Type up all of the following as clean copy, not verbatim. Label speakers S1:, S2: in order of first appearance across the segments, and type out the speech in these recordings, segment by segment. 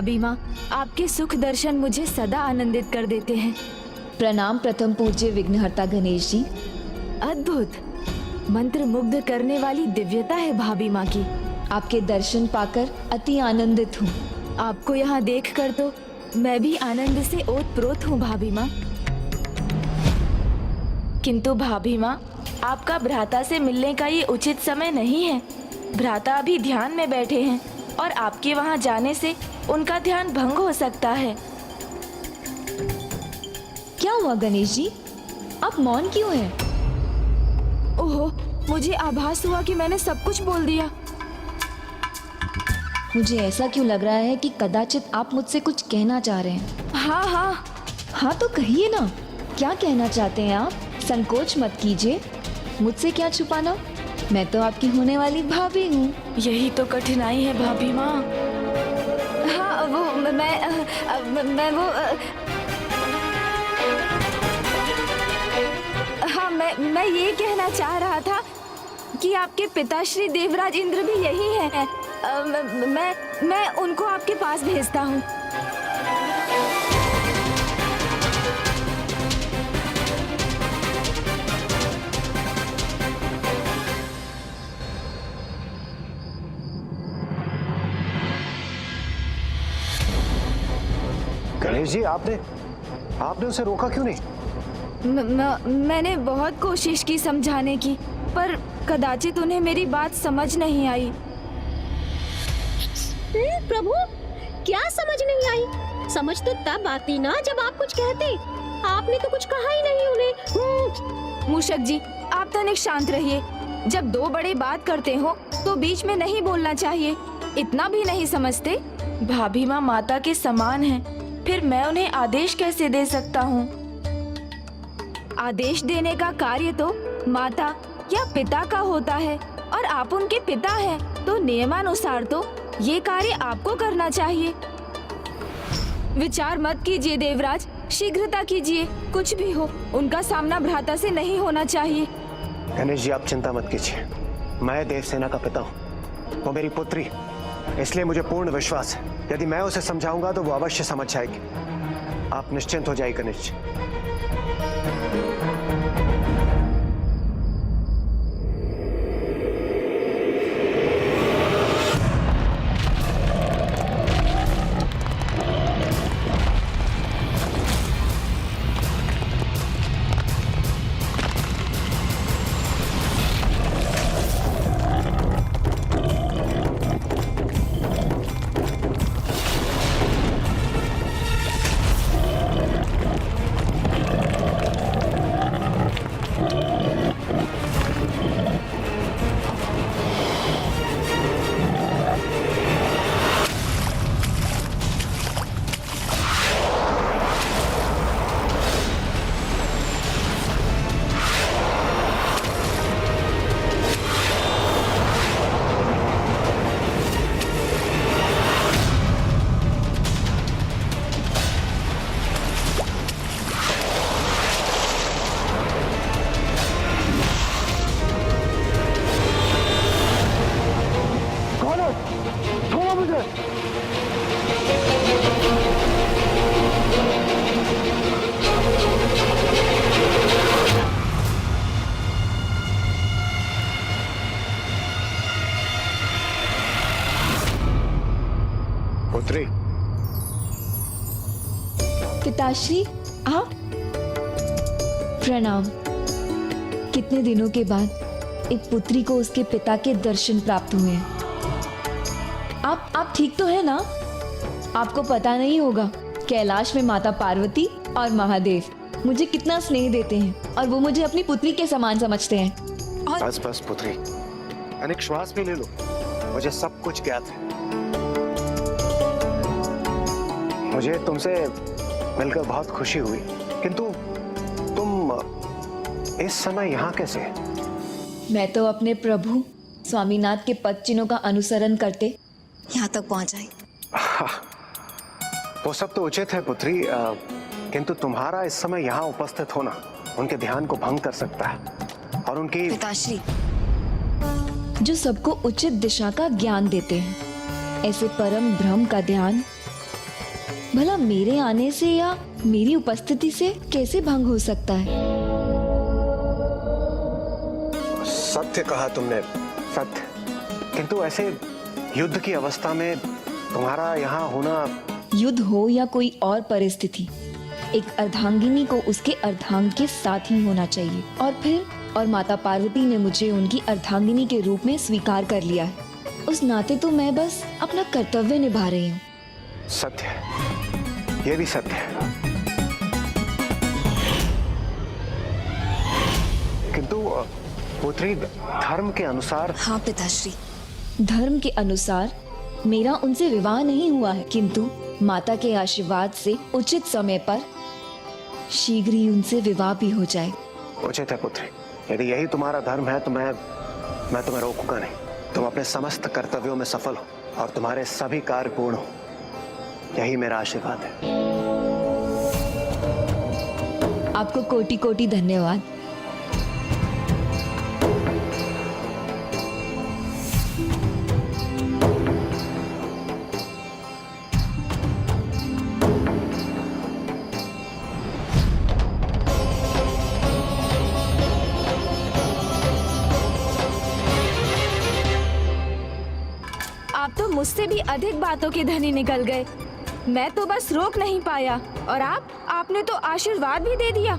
S1: भाभी माँ, आपके सुख दर्शन मुझे सदा आनंदित कर देते हैं।
S2: प्रणाम प्रथम पूज्य विघ्नहर्ता गणेश जी।
S1: अद्भुत, मंत्र मुग्ध करने वाली दिव्यता है भाभी माँ की।
S2: आपके दर्शन पाकर अति आनंदित हूँ।
S1: आपको यहाँ देखकर तो मैं भी आनंद से ओतप्रोत हूँ भाभी माँ। किंतु भाभी माँ, आपका भ्राता से मिलने का ये उचित समय नहीं है। भ्राता अभी ध्यान में बैठे हैं और आपके वहाँ जाने से उनका ध्यान भंग हो सकता है।
S2: क्या हुआ गणेश जी, आप मौन क्यों हैं?
S1: ओहो, मुझे आभास हुआ कि मैंने सब कुछ बोल दिया।
S2: मुझे ऐसा क्यों लग रहा है कि कदाचित आप मुझसे कुछ कहना चाह रहे हैं।
S1: हाँ हाँ।
S2: हाँ तो कहिए ना, क्या कहना चाहते हैं आप? संकोच मत कीजिए, मुझसे क्या छुपाना। मैं तो आपकी होने वाली भाभी हूँ।
S1: यही तो कठिनाई है भाभी माँ। हाँ वो मैं वो हाँ मैं ये कहना चाह रहा था कि आपके पिताश्री देवराज इंद्र भी यही हैं। मैं उनको आपके पास भेजता हूँ।
S3: गणेश जी, आपने उसे रोका क्यों नहीं?
S1: मैंने बहुत कोशिश की समझाने की, पर कदाचित उन्हें मेरी बात समझ नहीं आई।
S4: प्रभु, क्या समझ नहीं आई? समझ तो तब आती ना जब आप कुछ कहते। आपने तो कुछ कहा ही नहीं उन्हें।
S1: मूषक जी, आप तनिक शांत रहिए। जब दो बड़े बात करते हो तो बीच में नहीं बोलना चाहिए। इतना भी नहीं समझते? भाभी माँ माता के समान हैं, फिर मैं उन्हें आदेश कैसे दे सकता हूँ? आदेश देने का कार्य तो माता या पिता का होता है और आप उनके पिता हैं, तो नियमानुसार तो ये कार्य आपको करना चाहिए। विचार मत कीजिए देवराज, शीघ्रता कीजिए। कुछ भी हो, उनका सामना भ्राता से नहीं होना चाहिए।
S3: गणेश जी, आप चिंता मत कीजिए। मैं देवसेना का पिता हूँ, वो मेरी पुत्री, इसलिए मुझे पूर्ण विश्वास है यदि मैं उसे समझाऊंगा तो वो अवश्य समझ जाएगी। आप निश्चिंत हो जाइए गणेश जी। पुत्री,
S2: पिताश्री आप? प्रणाम। कितने दिनों के बाद एक पुत्री को उसके पिता के दर्शन प्राप्त हुए हैं। आप ठीक तो है ना? आपको पता नहीं होगा, कैलाश में माता पार्वती और महादेव मुझे कितना स्नेह देते हैं और वो मुझे अपनी पुत्री के समान समझते हैं। और
S3: बस बस पुत्री, अनेक श्वास भी ले लो। मुझे सब कुछ ज्ञात है। मुझे तुमसे मिलकर बहुत खुशी हुई, किंतु तुम इस समय यहाँ कैसे?
S2: मैं तो अपने प्रभु स्वामीनाथ के पद चिन्हों का अनुसरण करते यहाँ तक पहुँच आई।
S3: वो सब तो उचित है पुत्री, किंतु तुम्हारा इस समय यहाँ उपस्थित होना उनके ध्यान को भंग कर सकता है और उनकी
S2: पिताश्री जो सबको उचित दिशा का ज्ञान देते हैं, ऐसे परम ब्रह्म का ध्यान भला मेरे आने से या मेरी उपस्थिति से कैसे भंग हो सकता है?
S3: सत्य कहा तुमने, सत्य। किंतु ऐसे युद्ध की अवस्था में तुम्हारा यहाँ होना।
S2: युद्ध हो या कोई और परिस्थिति, एक अर्धांगिनी को उसके अर्धांग के साथ ही होना चाहिए। और माता पार्वती ने मुझे उनकी अर्धांगिनी के रूप में स्वीकार कर लिया है। उस नाते तो मैं बस अपना कर्तव्य निभा रही हूँ।
S3: सत्य है, ये भी सत्य है। किंतु पुत्री, धर्म के अनुसार।
S2: हाँ पिताश्री, धर्म के अनुसार मेरा उनसे विवाह नहीं हुआ है, किंतु माता के आशीर्वाद से उचित समय पर शीघ्र ही उनसे विवाह भी हो जाए।
S3: उचित है पुत्री, यदि यही तुम्हारा धर्म है तो मैं तुम्हें रोकूंगा नहीं। तुम अपने समस्त कर्तव्यों में सफल हो और तुम्हारे सभी कार्य पूर्ण हो, यही मेरा आशीर्वाद है।
S2: आपको कोटि कोटि धन्यवाद।
S1: आप तो मुझसे भी अधिक बातों के धनी निकल गए। मैं तो बस रोक नहीं पाया और आपने तो आशीर्वाद भी दे दिया।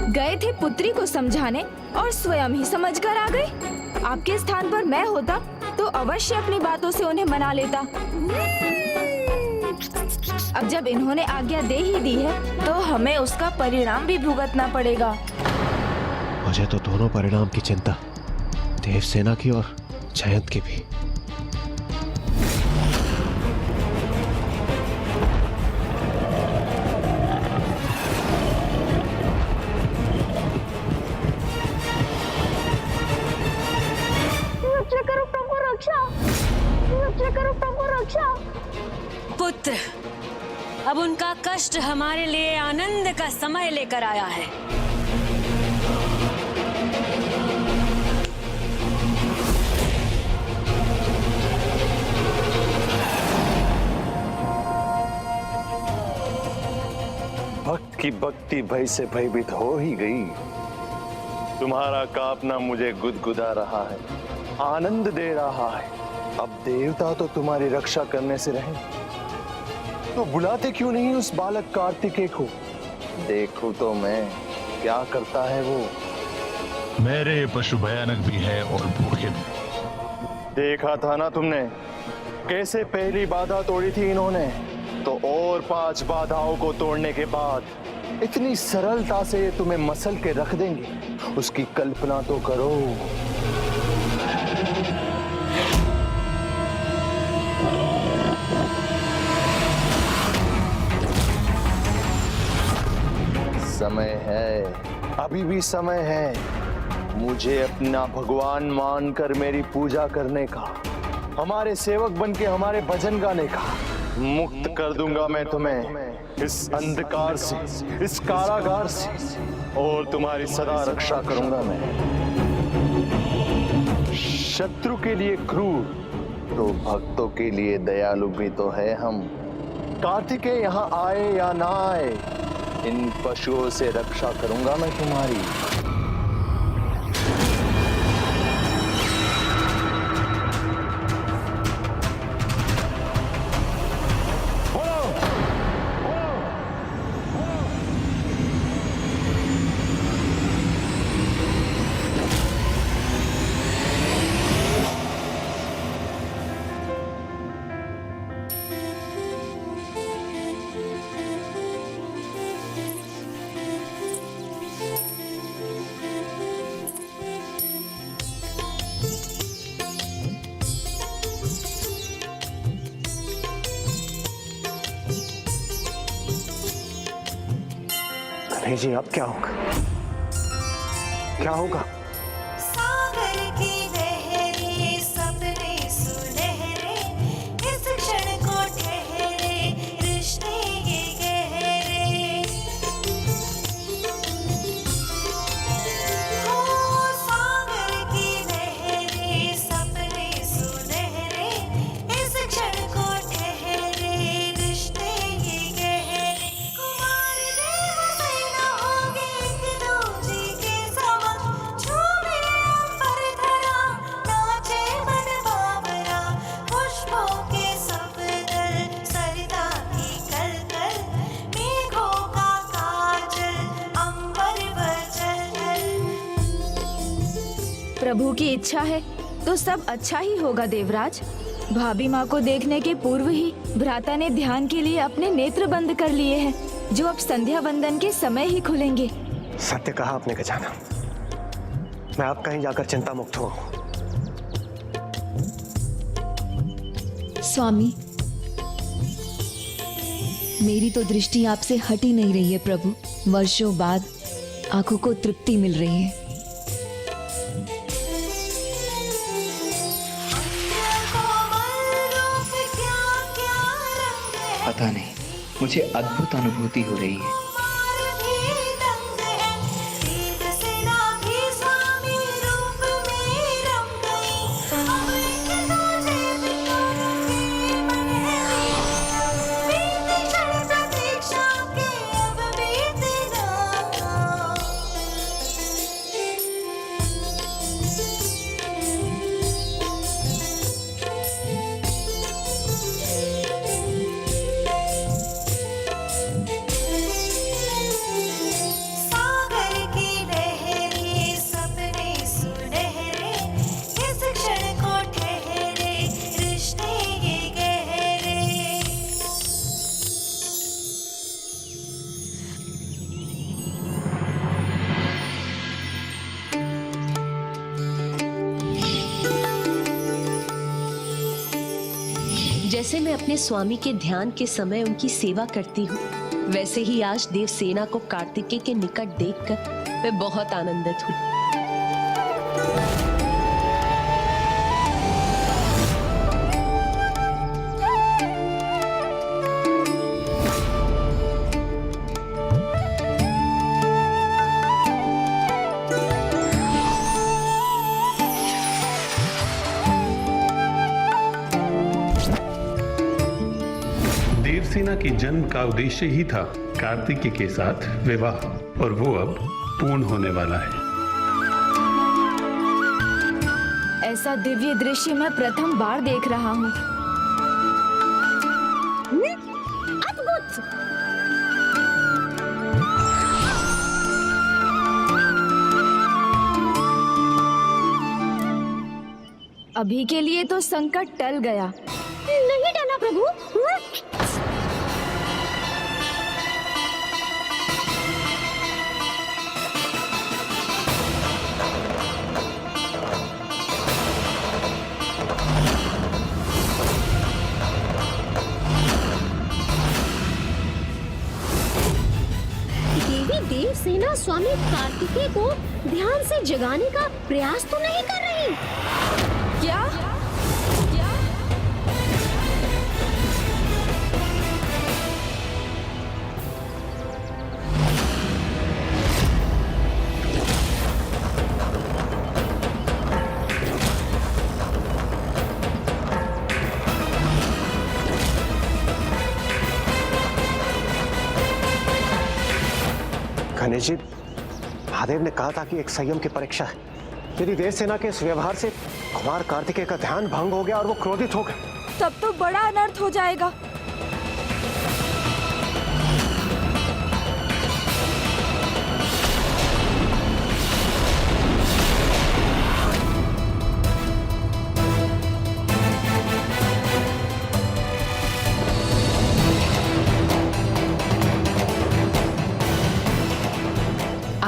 S1: गए थे पुत्री को समझाने और स्वयं ही समझकर आ गए। आपके स्थान पर मैं होता तो अवश्य अपनी बातों से उन्हें मना लेता। अब जब इन्होंने आज्ञा दे ही दी है तो हमें उसका परिणाम भी भुगतना पड़ेगा।
S3: मुझे तो दोनों परिणाम की चिंता, देवसेना की और जयंत की भी।
S5: पुत्र, अब उनका कष्ट हमारे लिए आनंद का समय लेकर आया है।
S6: भक्त की भक्ति भय से भयभीत हो ही गई। तुम्हारा कांपना मुझे गुदगुदा रहा है, आनंद दे रहा है। अब देवता तो तुम्हारी रक्षा करने से रहे, तो बुलाते क्यों नहीं उस बालक कार्तिकेय को? देखूं तो मैं क्या करता है वो।
S7: मेरे पशु भयानक भी है और भूखे भी।
S6: देखा था ना तुमने कैसे पहली बाधा तोड़ी थी इन्होंने, तो और 5 बाधाओं को तोड़ने के बाद इतनी सरलता से तुम्हें मसल के रख देंगे, उसकी कल्पना तो करो। समय है, अभी भी समय है मुझे अपना भगवान मानकर मेरी पूजा करने का, हमारे सेवक बनके हमारे भजन गाने का। मुक्त कर दूंगा मैं तुम्हें इस अंधकार से, इस कारागार से, और तुम्हारी सदा रक्षा करूंगा मैं। शत्रु के लिए क्रूर तो भक्तों के लिए दयालु भी तो है हम। कार्तिकेय यहाँ आए या ना आए, इन पशुओं से रक्षा करूंगा मैं तुम्हारी।
S3: नहीं जी, अब क्या होगा? क्या होगा?
S8: सागर की लहरें सपने सुनहरे, इस क्षण को ठहरे रिश्ते ये गहरे। हो सागर की लहरें सपने सुनहरे, इस क्षण को ठहरे रिश्ते
S1: प्रभु की इच्छा है तो सब अच्छा ही होगा देवराज। भाभी माँ को देखने के पूर्व ही भ्राता ने ध्यान के लिए अपने नेत्र बंद कर लिए हैं, जो अब संध्या वंदन के समय ही खुलेंगे।
S3: सत्य कहा आपने गजानन। मैं अब कहीं जाकर चिंता मुक्त हूँ।
S2: स्वामी, मेरी तो दृष्टि आपसे हट ही नहीं रही है प्रभु। वर्षों बाद आंखों को तृप्ति मिल रही है।
S9: पता नहीं, मुझे अद्भुत अनुभूति हो रही है।
S4: जैसे मैं अपने स्वामी के ध्यान के समय उनकी सेवा करती हूँ, वैसे ही आज देवसेना को कार्तिकेय के निकट देखकर मैं बहुत आनंदित हुई।
S10: देवसेना के जन्म का उद्देश्य ही था कार्तिकेय के साथ विवाह, और वो अब पूर्ण होने वाला है।
S1: ऐसा दिव्य दृश्य मैं प्रथम बार देख रहा हूँ।
S4: अद्भुत!
S1: अभी के लिए तो संकट टल गया।
S4: नहीं डरना प्रभु। देवी देवसेना स्वामी कार्तिकेय को ध्यान से जगाने का प्रयास तो नहीं कर रही?
S1: क्या?
S3: गणेश जी, महादेव ने कहा था कि एक संयम की परीक्षा है। यदि देवसेना के इस व्यवहार से कुमार कार्तिकेय का ध्यान भंग हो गया और वो क्रोधित हो गए,
S1: तब तो बड़ा अनर्थ हो जाएगा।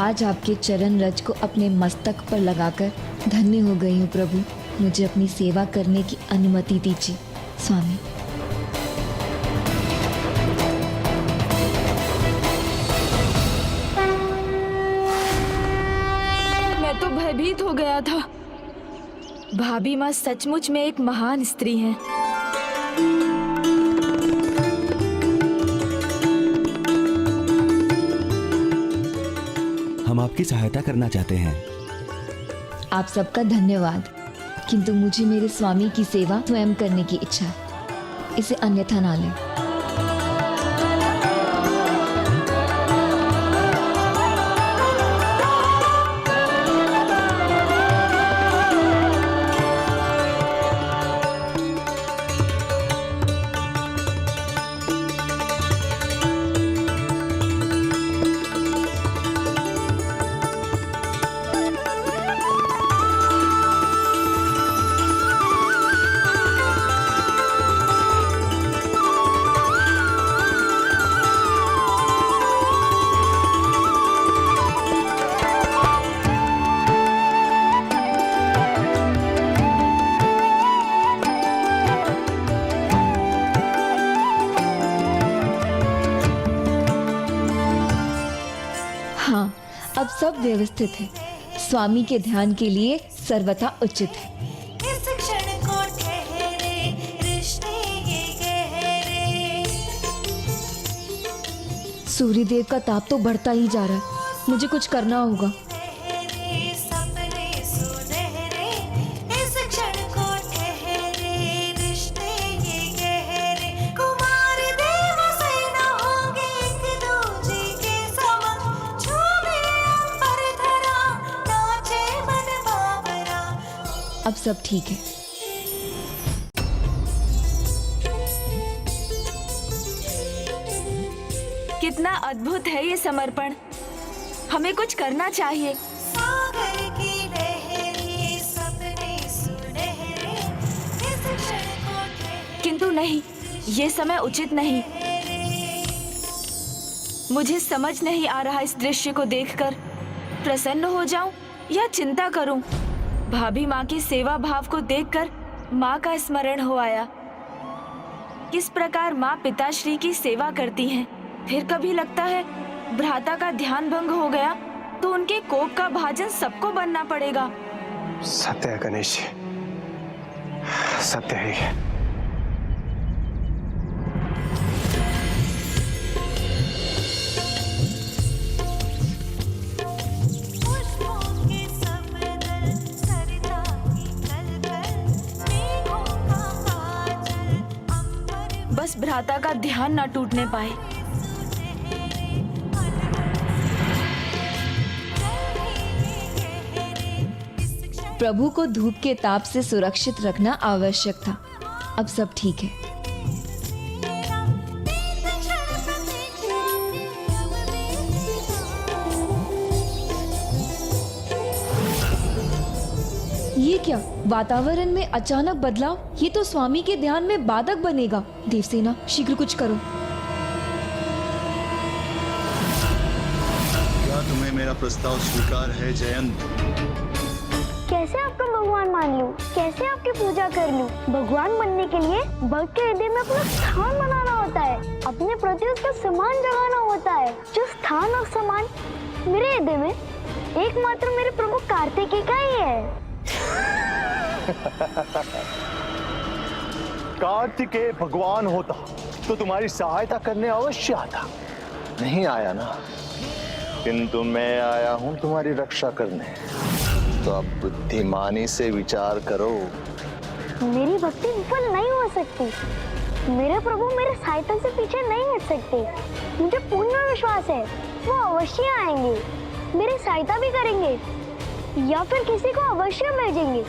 S2: आज आपके चरण रज को अपने मस्तक पर लगाकर धन्य हो गई हूँ प्रभु। मुझे अपनी सेवा करने की अनुमति दीजिए स्वामी।
S1: मैं तो भयभीत हो गया था। भाभी माँ सचमुच में एक महान स्त्री हैं।
S11: हम आपकी सहायता करना चाहते हैं।
S2: आप सबका धन्यवाद, किंतु मुझे मेरे स्वामी की सेवा स्वयं करने की इच्छा है। इसे अन्यथा ना लें। अब सब व्यवस्थित है। स्वामी के ध्यान के लिए सर्वथा उचित है।
S8: इस क्षण को ठहरे रिश्ते ये गहरे।
S2: सूर्यदेव का ताप तो बढ़ता ही जा रहा है। मुझे कुछ करना होगा।
S8: ठहरे सपने सुनहरे। इस क्षण को ठहरे रिश्ते ये गहरे। कुमार देव सेना होंगे एक दूजे के समान। झूमे अंबर धरा नाचे मन बाबरा।
S2: अब सब ठीक है।
S1: कितना अद्भुत है ये समर्पण। हमें कुछ करना चाहिए।
S8: सागर की लहरें सपने सुनहरे। इस क्षण को ठहरे।
S1: किंतु नहीं, ये समय उचित नहीं। मुझे समझ नहीं आ रहा इस दृश्य को देखकर प्रसन्न हो जाऊं या चिंता करूं। भाभी माँ की सेवा भाव को देखकर माँ का स्मरण हो आया। किस प्रकार माँ पिताश्री की सेवा करती हैं। फिर कभी लगता है भ्राता का ध्यान भंग हो गया तो उनके कोप का भाजन सबको बनना पड़ेगा।
S3: सत्य है गणेश जी, सत्य है।
S8: पुष्पों के समदल सरिता की कलकल। मेघों का काजल अंबर
S1: बस भ्राता का ध्यान न टूटने पाए।
S8: सुनहरे। अनमोल गहरे। इस क्षण
S2: प्रभु को धूप के ताप से सुरक्षित रखना आवश्यक था। अब सब ठीक है।
S8: सेना। बीत क्षण प्रतीक्षा की अब बीती।
S2: ये क्या वातावरण में अचानक बदलाव। ये तो स्वामी के ध्यान में बाधक बनेगा। देवसेना शीघ्र कुछ करो।
S6: क्या तुम्हें मेरा प्रस्ताव स्वीकार है जयंत?
S12: कैसे आपका भगवान मान लूं? कैसे आपकी पूजा कर लूं? भगवान बनने के लिए भक्त के हृदय में अपना स्थान बनाना होता है। अपने प्रति उसका सम्मान जगाना होता है। जो स्थान और सम्मान मेरे हृदय में एकमात्र मेरे प्रभु कार्तिकेय का ही है।
S6: कार्तिकेय भगवान होता तो तुम्हारी सहायता करने अवश्य आता। नहीं आया ना, किंतु मैं आया हूं तुम्हारी रक्षा करने। तो अब बुद्धिमानी से विचार करो।
S12: मेरी भक्ति विफल नहीं हो सकती। मेरे प्रभु मेरे सहायता से पीछे नहीं हट सकते। मुझे पूर्ण विश्वास है वो अवश्य आएंगे, मेरी सहायता भी करेंगे या फिर किसी को अवश्य भेजेंगे।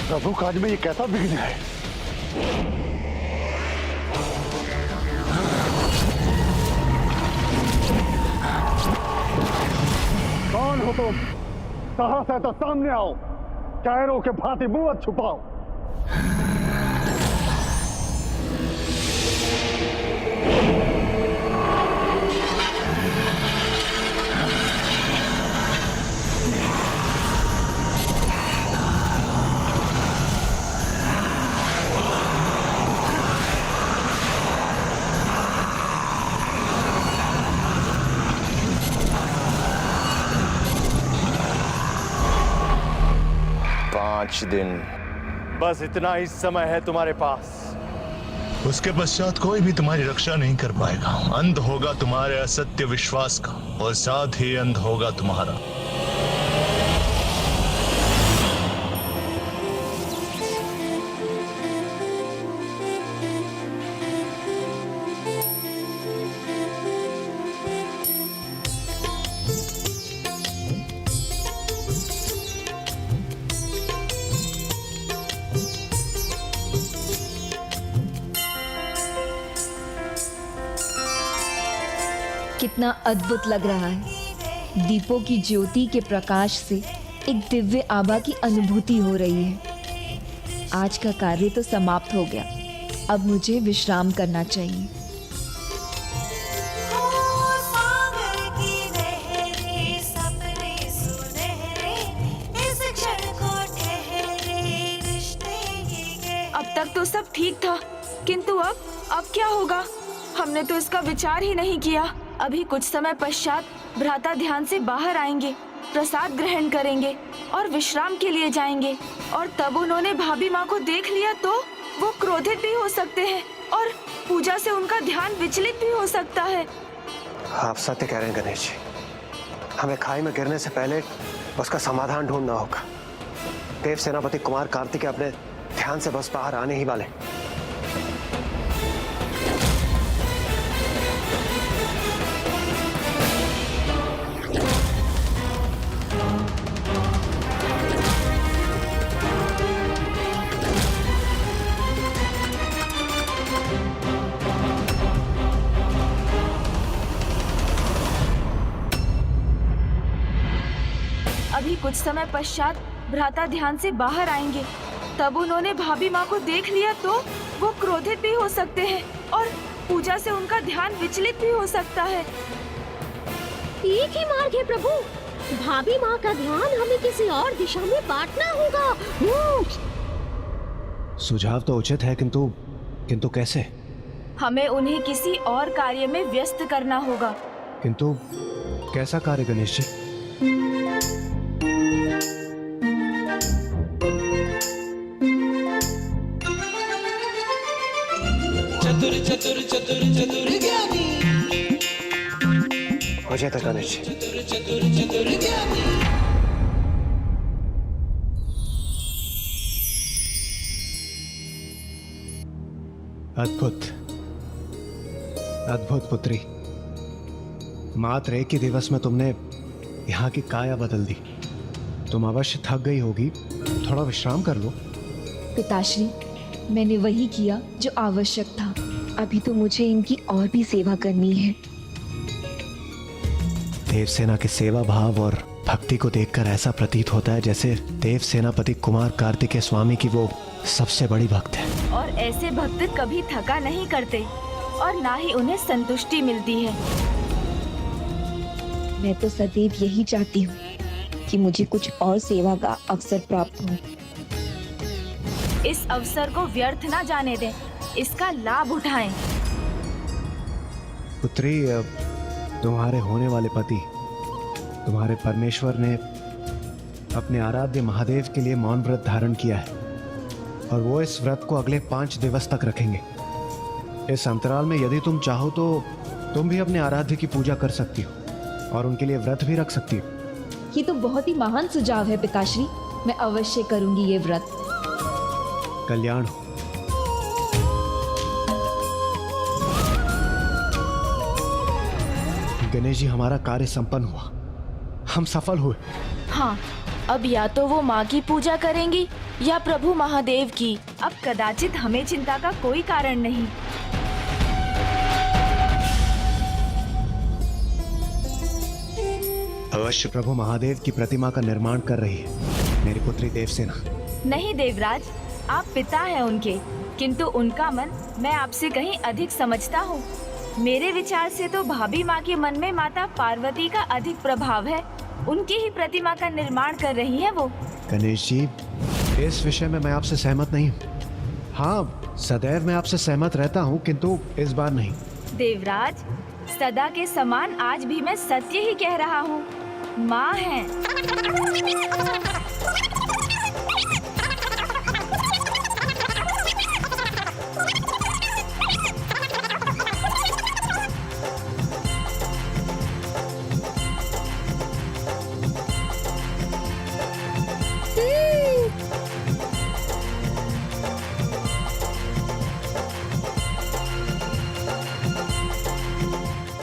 S6: प्रभु काज में ये कैसा विघ्न है? कौन हो तुम? साहस है तो सामने आओ। कैरों के भांति मुंह मत छुपाओ। पांच दिन, बस इतना ही समय है तुम्हारे पास।
S7: उसके पश्चात कोई भी तुम्हारी रक्षा नहीं कर पाएगा। अंत होगा तुम्हारे असत्य विश्वास का और साथ ही अंत होगा तुम्हारा।
S2: कितना अद्भुत लग रहा है। दीपों की ज्योति के प्रकाश से एक दिव्य आभा की अनुभूति हो रही है। आज का कार्य तो समाप्त हो गया। अब मुझे विश्राम करना चाहिए।
S8: सागर की लहरें सपने सुनहरे इस क्षण को ठहरे रिश्ते ये गहरे।
S1: अब तक तो सब ठीक था, किंतु अब क्या होगा? हमने तो इसका विचार ही नहीं किया। अभी कुछ समय पश्चात भ्राता ध्यान से बाहर आएंगे, प्रसाद ग्रहण करेंगे और विश्राम के लिए जाएंगे। और तब उन्होंने भाभी माँ को देख लिया तो वो क्रोधित भी हो सकते हैं और पूजा से उनका ध्यान विचलित भी हो सकता है।
S3: आप सत्य कह रहे हैं गणेश जी। हमें खाई में गिरने से पहले उसका समाधान ढूंढना होगा। देव सेनापति कुमार कार्तिकेय अपने ध्यान से बस बाहर आने ही वाले।
S1: अभी कुछ समय पश्चात भ्राता ध्यान से बाहर आएंगे। तब उन्होंने भाभी माँ को देख लिया तो वो क्रोधित भी हो सकते हैं और पूजा से उनका ध्यान विचलित भी हो सकता है।
S12: एक ही मार्ग है प्रभु, भाभी माँ का ध्यान हमें किसी और दिशा में बांटना होगा।
S3: सुझाव तो उचित है, किंतु कैसे?
S1: हमें उन्हें किसी और कार्य में व्यस्त करना होगा।
S3: किंतु कैसा कार्य गणेश जी?
S13: चतुर चतुर चतुर चतुर ज्ञानी,
S3: मुझे तो गणेश जी।
S13: चतुर चतुर चतुर ज्ञानी।
S3: अद्भुत अद्भुत पुत्री, मात्र एक ही दिवस में तुमने यहाँ की काया बदल दी। तुम अवश्य थक गई होगी, थोड़ा विश्राम कर लो।
S2: पिताश्री, मैंने वही किया जो आवश्यक था। अभी तो मुझे इनकी और भी सेवा करनी है।
S3: देवसेना के सेवा भाव और भक्ति को देखकर ऐसा प्रतीत होता है जैसे देव सेनापति कुमार कार्तिकेय स्वामी की वो सबसे बड़ी भक्त है।
S1: और ऐसे भक्त कभी थका नहीं करते और ना ही उन्हें संतुष्टि मिलती है।
S2: मैं तो सदैव यही चाहती हूँ कि मुझे कुछ और सेवा का अवसर प्राप्त हो।
S1: इस अवसर को व्यर्थ ना जाने दें, इसका लाभ उठाएं।
S3: पुत्री, तुम्हारे होने वाले पति, तुम्हारे परमेश्वर ने अपने आराध्य महादेव के लिए मौन व्रत धारण किया है और वो इस व्रत को अगले 5 दिवस तक रखेंगे। इस अंतराल में यदि तुम चाहो तो तुम भी अपने आराध्य की पूजा कर सकती हो और उनके लिए व्रत भी रख सकती हो।
S2: ये तो बहुत ही महान सुझाव है पिताश्री। मैं अवश्य करूंगी ये व्रत।
S3: कल्याण हो। गणेश जी, हमारा कार्य संपन्न हुआ, हम सफल हुए।
S1: हाँ, अब या तो वो माँ की पूजा करेंगी या प्रभु महादेव की। अब कदाचित हमें चिंता का कोई कारण नहीं।
S3: अवश्य प्रभु महादेव की प्रतिमा का निर्माण कर रही है मेरी पुत्री देवसेना।
S1: नहीं देवराज, आप पिता हैं उनके, किंतु उनका मन मैं आपसे कहीं अधिक समझता हूँ। मेरे विचार से तो भाभी माँ के मन में माता पार्वती का अधिक प्रभाव है। उनकी ही प्रतिमा का निर्माण कर रही है वो।
S3: गणेश जी, इस विषय में मैं आपसे सहमत नहीं हूँ। हाँ, सदैव मैं आपसे सहमत रहता हूँ, किंतु इस बार नहीं।
S1: देवराज, सदा के समान आज भी मैं सत्य ही कह रहा हूँ। माँ है।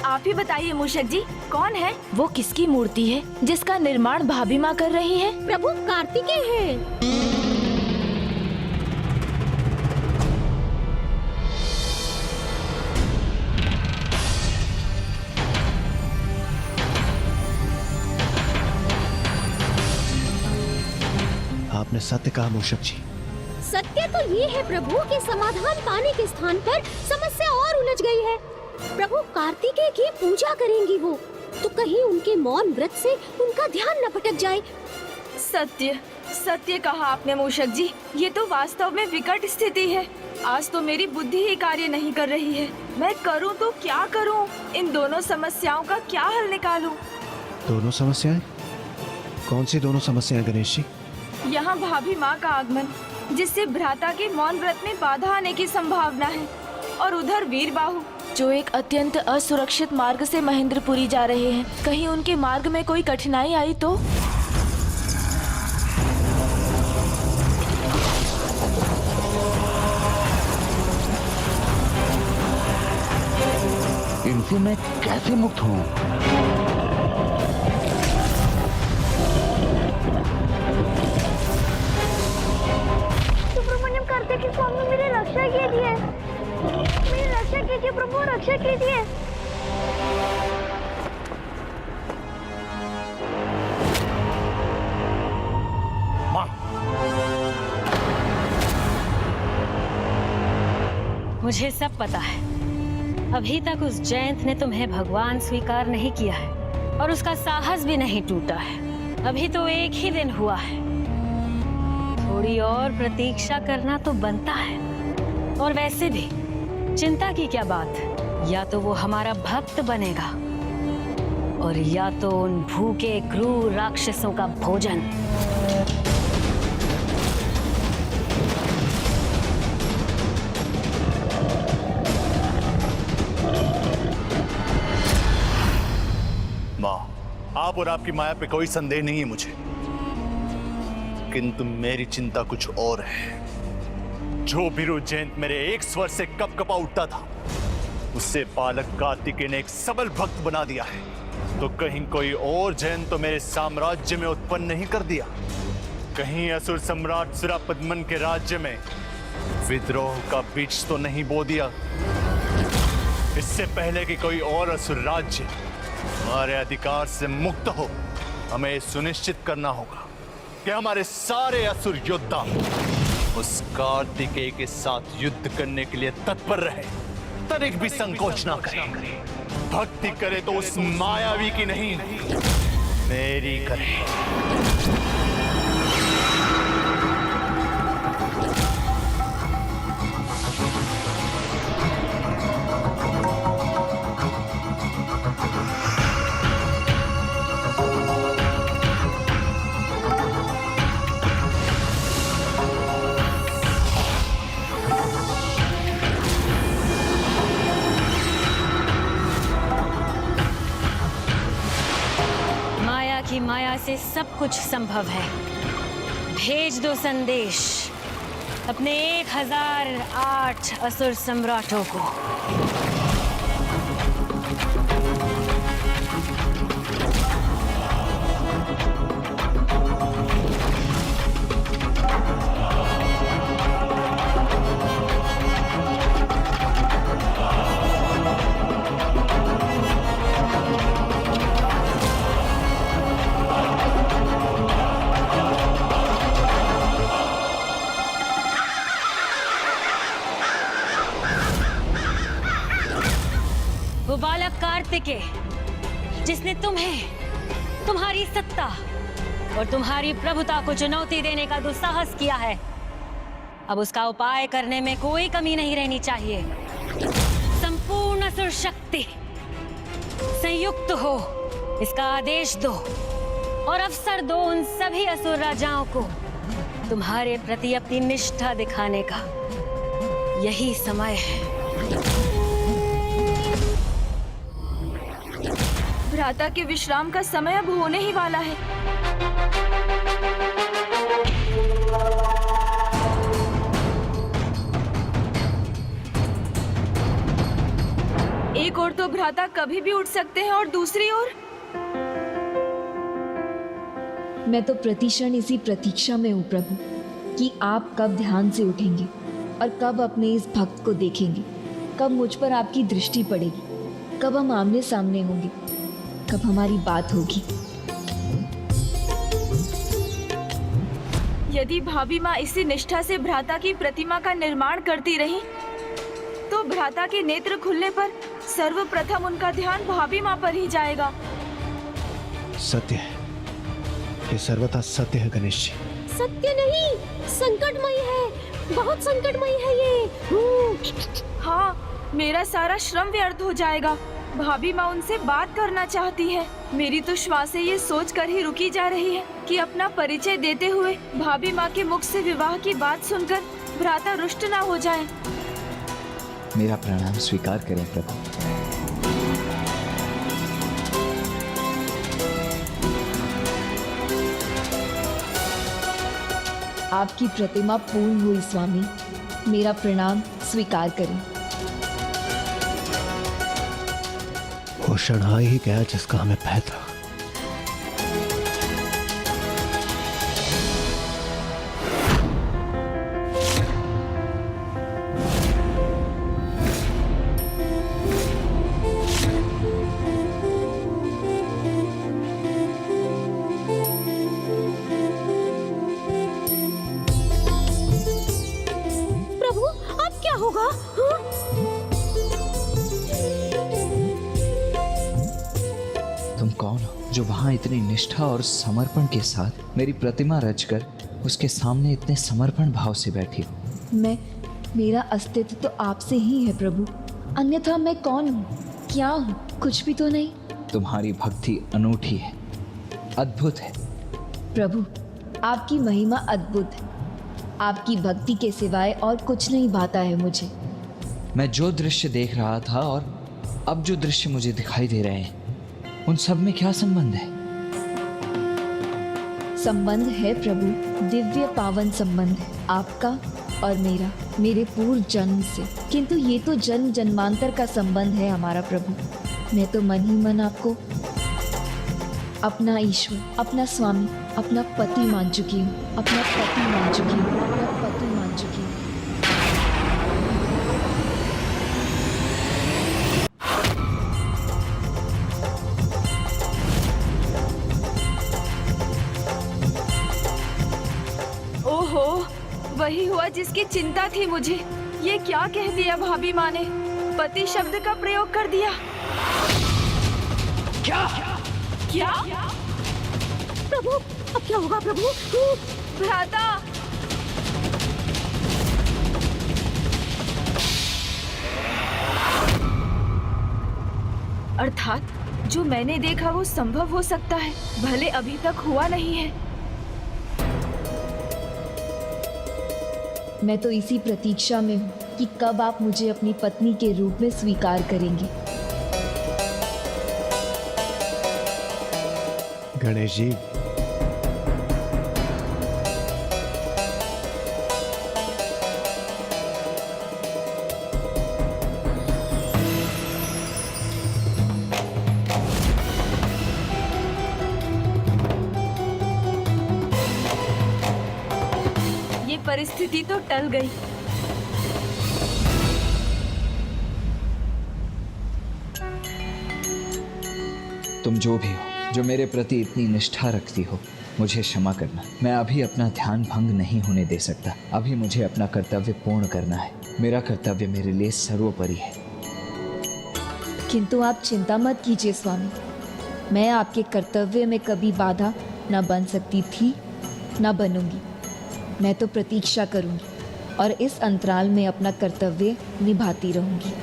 S1: आप ही बताइए मूषक जी, कौन है वो? किसकी मूर्ति है जिसका निर्माण भाभी माँ कर रही है?
S12: प्रभु कार्तिकेय है।
S3: आपने सत्य कहा मूषक जी।
S12: सत्य तो ये है प्रभु कि समाधान पाने के स्थान पर समस्या और उलझ गई है। प्रभु कार्तिकेय की पूजा करेंगी वो, तो कहीं उनके मौन व्रत से उनका ध्यान न भटक जाए।
S1: सत्य सत्य कहा आपने मूषक जी, ये तो वास्तव में विकट स्थिति है। आज तो मेरी बुद्धि ही कार्य नहीं कर रही है। मैं करूं तो क्या करूं? इन दोनों समस्याओं का क्या हल निकालूं?
S3: दोनों समस्याएं? कौन सी दोनों समस्याएं गणेश जी?
S1: यहाँ भाभी माँ का आगमन, जिससे भ्राता के मौन व्रत में बाधा आने की संभावना है, और उधर वीरबाहु जो एक अत्यंत असुरक्षित मार्ग से महेंद्रपुरी जा रहे हैं। कहीं उनके मार्ग में कोई कठिनाई आई तो?
S11: इनसे मैं कैसे मुक्त हूँ?
S12: सुब्रमण्यम कार्तिकेय स्वामी मेरी रक्षा कीजिए, मेरी रक्षा कीजिए प्रभु, रक्षा कीजिए।
S6: माँ,
S5: मुझे सब पता है। अभी तक उस जयंत ने तुम्हें भगवान स्वीकार नहीं किया है और उसका साहस भी नहीं टूटा है। अभी तो एक ही दिन हुआ है, थोड़ी और प्रतीक्षा करना तो बनता है। और वैसे भी चिंता की क्या बात, या तो वो हमारा भक्त बनेगा और या तो उन भूखे क्रूर राक्षसों का भोजन।
S6: माँ, आप और आपकी माया पे कोई संदेह नहीं है मुझे, किंतु मेरी चिंता कुछ और है। जो बिरु जयंत मेरे एक स्वर से कपकपा उठता था, उससे बालक कार्तिकेय ने एक सबल भक्त बना दिया है। तो कहीं कोई और जयंत तो मेरे साम्राज्य में उत्पन्न नहीं कर दिया? कहीं असुर सम्राट सुरापद्मन के राज्य में विद्रोह का बीज तो नहीं बो दिया? इससे पहले कि कोई और असुर राज्य हमारे अधिकार से मुक्त हो, हमें सुनिश्चित करना होगा कि हमारे सारे असुर योद्धा उस कार्तिकेय के साथ युद्ध करने के लिए तत्पर रहे, तनिक भी संकोच ना करें। भक्ति करे तो उस मायावी की नहीं, मेरी करे।
S5: की माया से सब कुछ संभव है। भेज दो संदेश अपने 1008 असुर सम्राटों को। वो बालक कार्तिकेय जिसने तुम्हें, तुम्हारी सत्ता और तुम्हारी प्रभुता को चुनौती देने का दुस्साहस किया है, अब उसका उपाय करने में कोई कमी नहीं रहनी चाहिए। संपूर्ण असुर शक्ति संयुक्त हो, इसका आदेश दो और अवसर दो उन सभी असुर राजाओं को तुम्हारे प्रति अपनी निष्ठा दिखाने का। यही समय है।
S1: भ्राता के विश्राम का समय अब होने ही वाला है। एक ओर तो भ्राता कभी भी उठ सकते हैं और दूसरी ओर
S2: मैं तो प्रतिक्षण इसी प्रतीक्षा में हूँ प्रभु कि आप कब ध्यान से उठेंगे और कब अपने इस भक्त को देखेंगे, कब मुझ पर आपकी दृष्टि पड़ेगी, कब हम आमने सामने होंगे, कब हमारी बात होगी।
S1: यदि भाभी माँ इसी निष्ठा से भ्राता की प्रतिमा का निर्माण करती रही, तो भ्राता के नेत्र खुलने पर सर्वप्रथम उनका ध्यान भाभी माँ पर ही जाएगा।
S3: सत्य है, ये सर्वथा सत्य है गणेश जी।
S5: सत्य नहीं, संकटमयी है, बहुत संकटमयी है ये।
S1: हाँ, मेरा सारा श्रम व्यर्थ हो जाएगा। भाभी माँ उनसे बात करना चाहती है। मेरी तो श्वासें ये सोच कर ही रुकी जा रही है कि अपना परिचय देते हुए भाभी माँ के मुख से विवाह की बात सुनकर भ्राता रुष्ट ना हो जाए।
S9: मेरा प्रणाम स्वीकार करें प्रभु।
S2: आपकी प्रतिमा पूर्ण हुई स्वामी, मेरा प्रणाम स्वीकार करें।
S3: वो क्षण आ ही गया जिसका हमें भय था।
S5: प्रभु, अब क्या होगा?
S9: तुम कौन हो जो वहां इतनी निष्ठा और समर्पण के साथ मेरी प्रतिमा रचकर उसके सामने इतने समर्पण भाव से बैठी हो?
S2: मेरा अस्तित्व तो आपसे ही है प्रभु, अन्यथा मैं कौन हूँ, क्या हूँ? कुछ भी तो नहीं।
S9: तुम्हारी भक्ति अनूठी है, अद्भुत है।
S2: प्रभु, आपकी महिमा अद्भुत है। आपकी भक्ति के सिवाय और कुछ नहीं भाता है मुझे।
S9: मैं जो दृश्य देख रहा था और अब जो दृश्य मुझे दिखाई दे रहे हैं, उन सब में क्या संबंध है?
S2: संबंध है प्रभु, दिव्य पावन संबंध है आपका और मेरा, मेरे पूर्व जन्म से। किंतु ये तो जन्म जन्मांतर का संबंध है हमारा प्रभु। मैं तो मन ही मन आपको अपना ईश्वर, अपना स्वामी, अपना पति मान चुकी हूँ, अपना पति मान चुकी हूँ, अपना पति मान चुकी हूँ।
S1: ओहो, वही हुआ जिसकी चिंता थी मुझे। ये क्या कह दिया भाभी माँ ने? पति शब्द का प्रयोग कर दिया। क्या?
S5: प्रभु, अब क्या होगा प्रभु?
S1: भ्राता, अर्थात जो मैंने देखा वो संभव हो सकता है, भले अभी तक हुआ नहीं है।
S2: मैं तो इसी प्रतीक्षा में हूँ कि कब आप मुझे अपनी पत्नी के रूप में स्वीकार करेंगे।
S3: गणेश जी,
S1: ये परिस्थिति तो टल गई।
S9: तुम जो भी हो, जो मेरे प्रति इतनी निष्ठा रखती हो, मुझे क्षमा करना। मैं अभी अपना ध्यान भंग नहीं होने दे सकता। अभी मुझे अपना कर्तव्य पूर्ण करना है। मेरा कर्तव्य मेरे लिए सर्वोपरि है।
S2: किंतु आप चिंता मत कीजिए स्वामी, मैं आपके कर्तव्य में कभी बाधा न बन सकती थी, न बनूंगी। मैं तो प्रतीक्षा करूंगी और इस अंतराल में अपना कर्तव्य निभाती रहूंगी।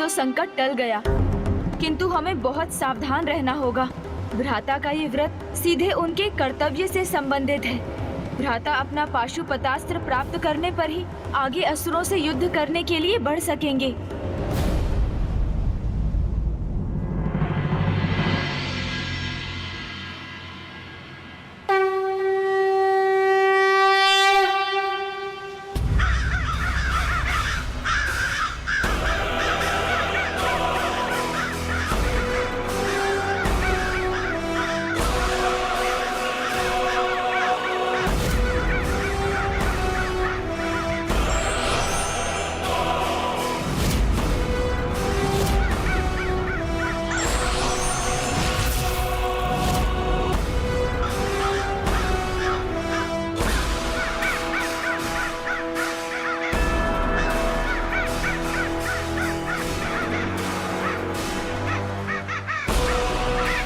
S1: संकट टल गया, किंतु हमें बहुत सावधान रहना होगा। भ्राता का ये व्रत सीधे उनके कर्तव्य से संबंधित है। भ्राता अपना पाशुपतास्त्र प्राप्त करने पर ही आगे असुरों से युद्ध करने के लिए बढ़ सकेंगे।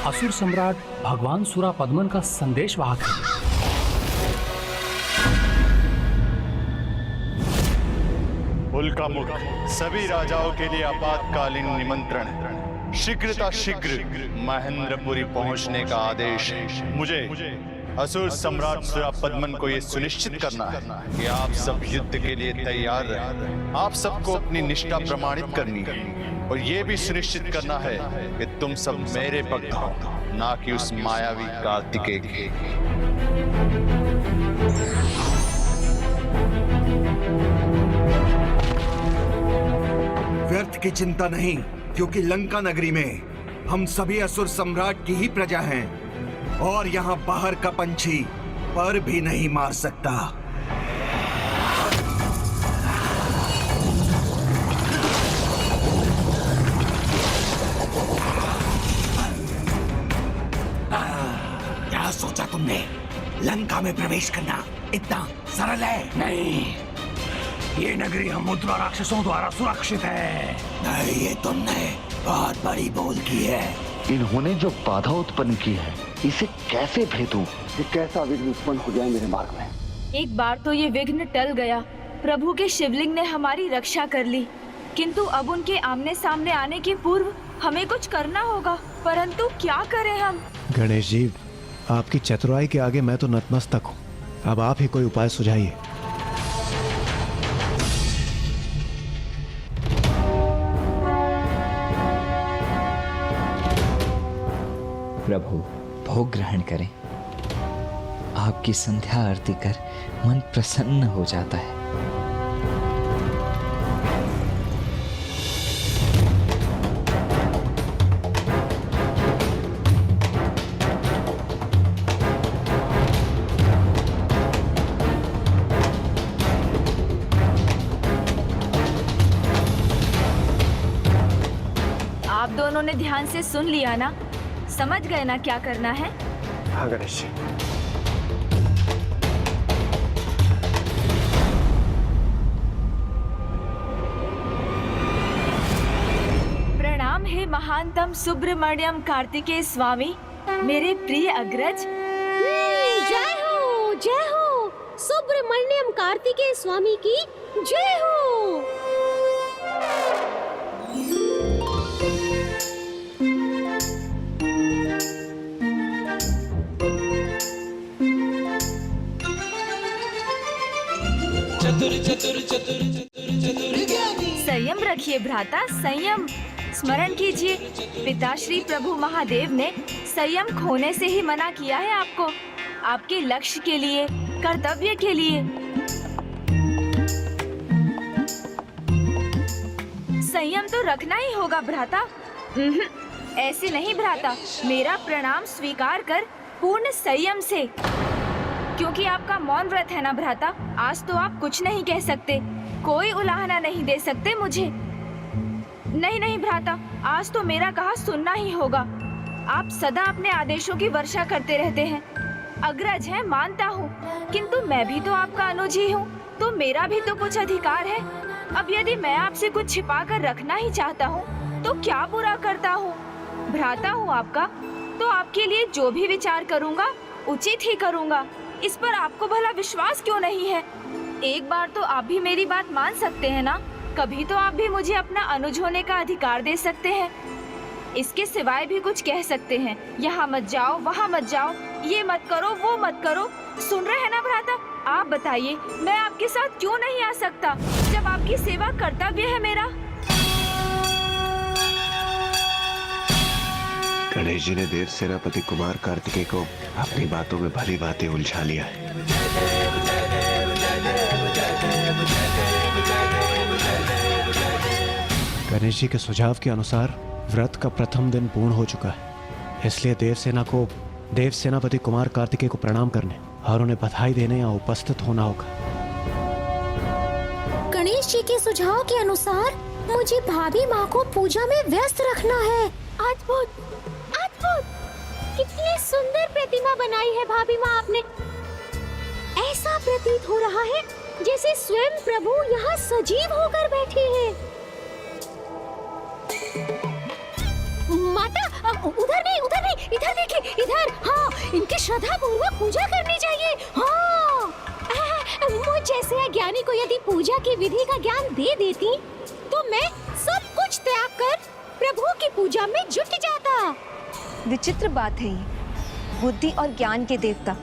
S14: असुर सम्राट भगवान सुरापद्मन का संदेश वाहक है।
S6: उल्का मुख सभी राजाओं के लिए आपातकालीन निमंत्रण। शीघ्रता शीघ्र महेंद्रपुरी पहुंचने का आदेश है। मुझे असुर सम्राट सुरापद्मन को यह सुनिश्चित करना है कि आप सब युद्ध के लिए तैयार रहें। आप सबको अपनी निष्ठा प्रमाणित करनी है और यह भी सुनिश्चित करना है कि तुम सब मेरे भक्त हो, ना कि उस मायावी कार्तिकेय के।
S15: व्यर्थ की चिंता नहीं, क्योंकि लंका नगरी में हम सभी असुर सम्राट की ही प्रजा हैं और यहाँ बाहर का पंछी पर भी नहीं मार सकता। क्या सोचा तुमने? लंका में प्रवेश करना इतना सरल है? नहीं, ये नगरी हम मुद्रा राक्षसों द्वारा सुरक्षित है। नहीं, ये तुमने बहुत बड़ी भूल की है।
S11: इन्होंने जो बाधा उत्पन्न की है, इसे कैसे भेदूं?
S16: ये कैसा विघ्न उत्पन्न हो जाए मेरे मार्ग में?
S1: एक बार तो ये विघ्न टल गया। प्रभु के शिवलिंग ने हमारी रक्षा कर ली, किंतु अब उनके आमने सामने आने के पूर्व हमें कुछ करना होगा। परंतु क्या करें हम?
S3: गणेश जी, आपकी चतुराई के आगे मैं तो नतमस्तक हूँ। अब आप ही कोई उपाय सुझाइए।
S9: प्रभु, भोग ग्रहण करें। आपकी संध्या आरती कर मन प्रसन्न हो जाता है।
S1: आप दोनों ने ध्यान से सुन लिया ना? समझ गए ना क्या करना है?
S3: हाँ गणेश जी।
S1: प्रणाम हे महानतम सुब्रमण्यम कार्तिकेय स्वामी, मेरे प्रिय अग्रज।
S17: जय हो सुब्रमण्यम कार्तिकेय स्वामी की जय हो।
S13: चतुर चतुर चतुर चतुर चतुर ज्ञानी।
S1: संयम रखिए भ्राता, संयम। स्मरण कीजिए, पिताश्री प्रभु महादेव ने संयम खोने से ही मना किया है आपको, आपके लक्ष्य के लिए, कर्तव्य के लिए। संयम तो रखना ही होगा भ्राता। ऐसे नहीं भ्राता, मेरा प्रणाम स्वीकार कर पूर्ण संयम से। क्योंकि आपका मौन व्रत है ना भ्राता, आज तो आप कुछ नहीं कह सकते, कोई उलाहना नहीं दे सकते मुझे। नहीं नहीं भ्राता, आज तो मेरा कहा सुनना ही होगा। आप सदा अपने आदेशों की वर्षा करते रहते हैं। अग्रज है मानता हूँ, किंतु मैं भी तो आपका अनुज ही हूँ, तो मेरा भी तो कुछ अधिकार है। अब यदि मैं आपसे कुछ छिपा कर रखना ही चाहता हूँ तो क्या बुरा करता हूँ? भ्राता हूँ आपका, तो आपके लिए जो भी विचार करूँगा उचित ही करूँगा। इस पर आपको भला विश्वास क्यों नहीं है? एक बार तो आप भी मेरी बात मान सकते हैं ना? कभी तो आप भी मुझे अपना अनुज होने का अधिकार दे सकते हैं। इसके सिवाय भी कुछ कह सकते हैं। यहाँ मत जाओ, वहाँ मत जाओ, ये मत करो, वो मत करो। सुन रहे हैं ना भ्राता? आप बताइए, मैं आपके साथ क्यों नहीं आ सकता जब आपकी सेवा कर्तव्य है मेरा।
S3: गणेश जी ने देव सेनापति कुमार कार्तिकेय को अपनी बातों में भली बातें उलझा लिया है। गणेश जी के सुझाव के अनुसार व्रत का प्रथम दिन पूर्ण हो चुका है, इसलिए देवसेना को देव सेनापति कुमार कार्तिकेय को प्रणाम करने और उन्हें बधाई देने यहाँ उपस्थित होना होगा।
S17: गणेश जी के सुझाव के अनुसार मुझे भाभी माँ को पूजा में व्यस्त रखना है। अद्भुत, अद्भुत! कितनी सुंदर प्रतिमा बनाई है भाभी माँ आपने। ऐसा प्रतीत हो रहा है जैसे स्वयं प्रभु यहाँ सजीव होकर बैठे हैं। माता, उधर नहीं, उधर नहीं, इधर देखिए, इधर। हाँ, इनकी श्रद्धा पूर्वक पूजा करनी चाहिए। हाँ, मुझ जैसे अज्ञानी को यदि पूजा की विधि का ज्ञान दे देती तो मैं सब कुछ त्याग कर प्रभु की पूजा में जुट जाता।
S2: विचित्र बात है ये। बुद्धि और ज्ञान के देवता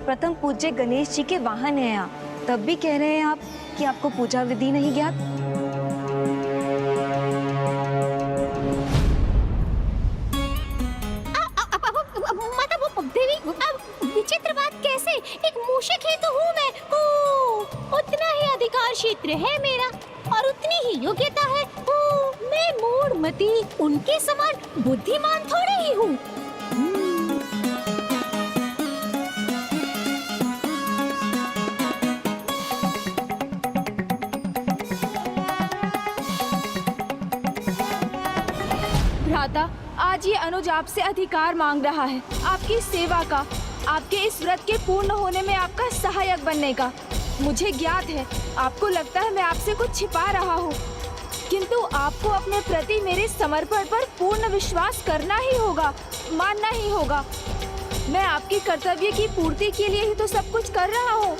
S2: प्रथम पूज्य गणेश जी के वाहन हैं आप, तब भी कह रहे हैं आप कि आपको पूजा विधि नहीं ज्ञात।
S17: विचित्र बात कैसे? एक मूषक ही तो हूँ मैं। उतना ही अधिकार क्षेत्र है मेरा और उतनी ही योग्यता है। मैं मूढ़मती उनके समान बुद्धिमान थोड़े ही हूँ।
S1: भ्राता, आज ये अनुज आपसे अधिकार मांग रहा है, आपकी सेवा का, आपके इस व्रत के पूर्ण होने में आपका सहायक बनने का। मुझे ज्ञात है आपको लगता है मैं आपसे कुछ छिपा रहा हूँ, किंतु आपको अपने प्रति मेरे समर्पण पर पूर्ण विश्वास करना ही होगा, मानना ही होगा। मैं आपकी कर्तव्य की पूर्ति के लिए ही तो सब कुछ कर रहा हूँ।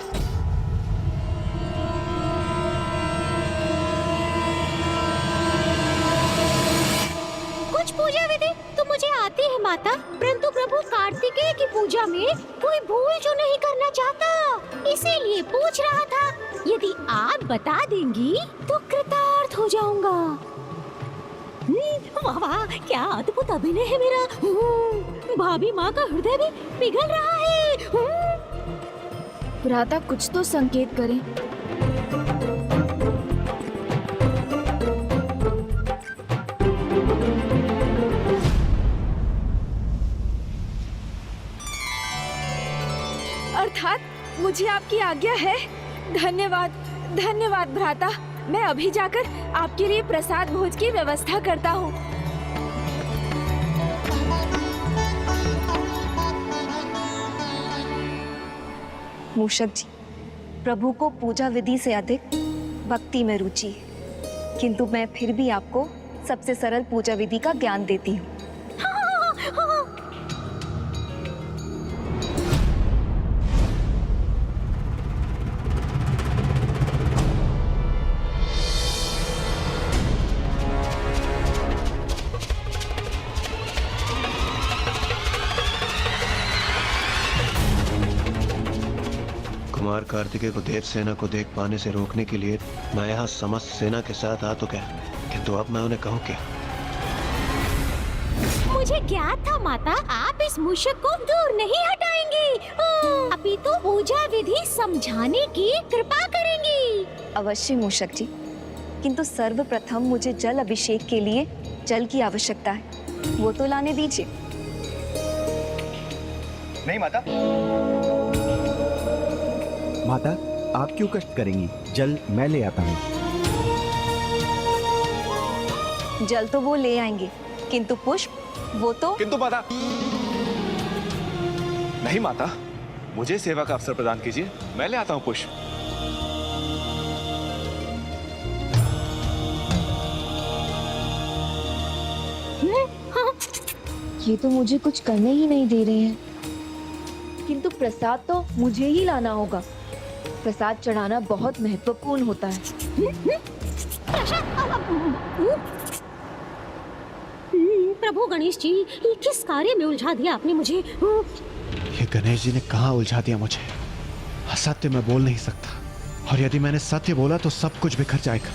S17: कुछ पूजा विधि तो मुझे आती है माता, परंतु प्रभु कार्तिकेय की पूजा में कोई भूल जो नहीं करना चाहता, इसीलिए पूछ रहा था। यदि आप बता देंगी तो कृतार्थ हो जाऊंगा। वाह वाह, क्या अद्भुत अभिनय है मेरा। भाभी माँ का हृदय भी पिघल रहा है।
S1: भ्राता, कुछ तो संकेत करें। अर्थात मुझे आपकी आज्ञा है। धन्यवाद, धन्यवाद भ्राता। मैं अभी जाकर आपके लिए प्रसाद भोज की व्यवस्था करता हूँ।
S2: मूषक जी, प्रभु को पूजा विधि से अधिक भक्ति में रुचि है, किंतु मैं फिर भी आपको सबसे सरल पूजा विधि का ज्ञान देती हूँ।
S3: कुमार कार्तिकेय को देव सेना को देख पाने से रोकने के लिए मैं यहाँ समस्त सेना के साथ आ तो गया, किंतु अब मैं उन्हें कहूँ क्या?
S17: मुझे ज्ञात था माता, आप इस मूषक को दूर नहीं हटाएंगी, अभी तो पूजा विधि समझाने की कृपा करेंगी।
S2: अवश्य मूषक जी, किंतु सर्वप्रथम मुझे जल अभिषेक के लिए जल की आवश्यकता है, वो तो लाने दीजिए।
S18: नहीं माता, माता आप क्यों कष्ट करेंगी, जल मैं ले आता हूँ।
S2: जल तो वो ले आएंगे, किंतु पुष्प वो तो।
S19: किंतु माता, नहीं माता, मुझे सेवा का अवसर प्रदान कीजिए, मैं ले आता हूँ पुष्प।
S2: ये तो मुझे कुछ करने ही नहीं दे रहे हैं, किंतु प्रसाद तो मुझे ही लाना होगा। प्रसाद चढ़ाना बहुत महत्वपूर्ण होता है।
S17: प्रभु गणेश जी, ये किस कार्य में उलझा दिया आपने मुझे?
S3: ये गणेश जी ने कहाँ उलझा दिया मुझे। असत्य मैं बोल नहीं सकता, और यदि मैंने सत्य बोला तो सब कुछ बिखर जाएगा।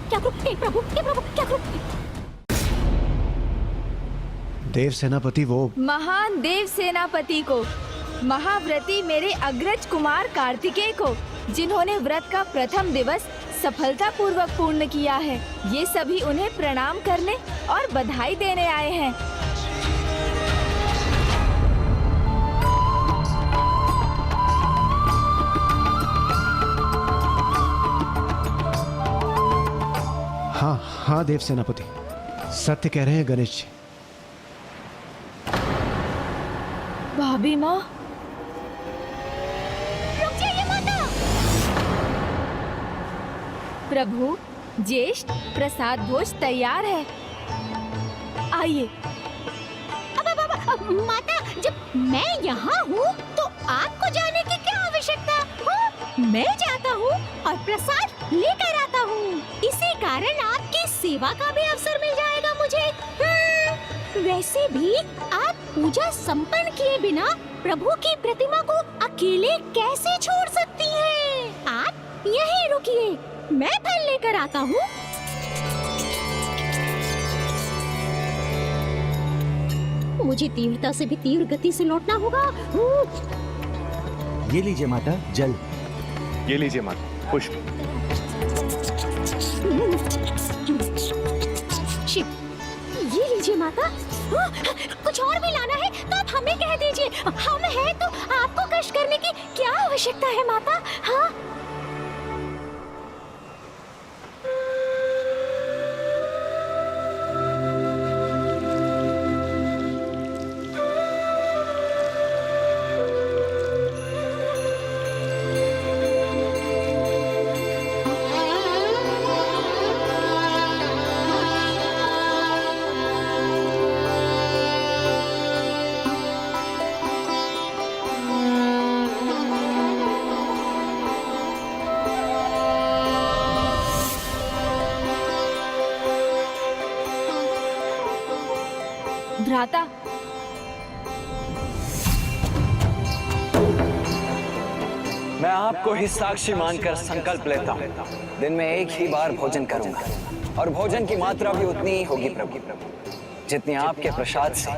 S17: क्या करूं? हे प्रभु, क्या करूं?
S3: देव सेनापति, वो
S1: महान देव सेनापति को, महाव्रती मेरे अग्रज कुमार कार्तिकेय को, जिन्होंने व्रत का प्रथम दिवस सफलतापूर्वक पूर्ण किया है, ये सभी उन्हें प्रणाम करने और बधाई देने आए हैं।
S3: हाँ देव सेनापति, सत्य कह रहे हैं गणेश जी।
S1: भाभी माँ,
S17: रुक जाइए माता।
S1: प्रभु, ज्येष्ठ प्रसाद भोज तैयार है, आइए।
S17: अब माता, जब मैं यहाँ हूँ तो आपको जाने की क्या आवश्यकता? मैं जाता हूँ और प्रसाद लेकर आता हूँ। इसी कारण आपकी सेवा का भी अवसर मिल जाएगा मुझे। वैसे भी आप पूजा संपन्न किए बिना प्रभु की प्रतिमा को अकेले कैसे छोड़ सकती हैं? आप यहीं रुकिए, मैं फल लेकर आता हूँ। मुझे तीव्रता से भी तीव्र गति से लौटना होगा।
S18: ये लीजिए माता जल।
S19: ये लीजिए माता पुष्प।
S17: शिव, ये लीजिए माता। कुछ और भी लाना है तो आप हमें कह दीजिए, हम हैं तो आपको कष्ट करने की क्या आवश्यकता है माता? हाँ,
S1: भ्राता,
S9: मैं आपको ही साक्षी मानकर संकल्प लेता हूँ। दिन में एक ही बार भोजन करूंगा, और भोजन की मात्रा भी उतनी ही होगी प्रभु, जितनी आपके प्रसाद से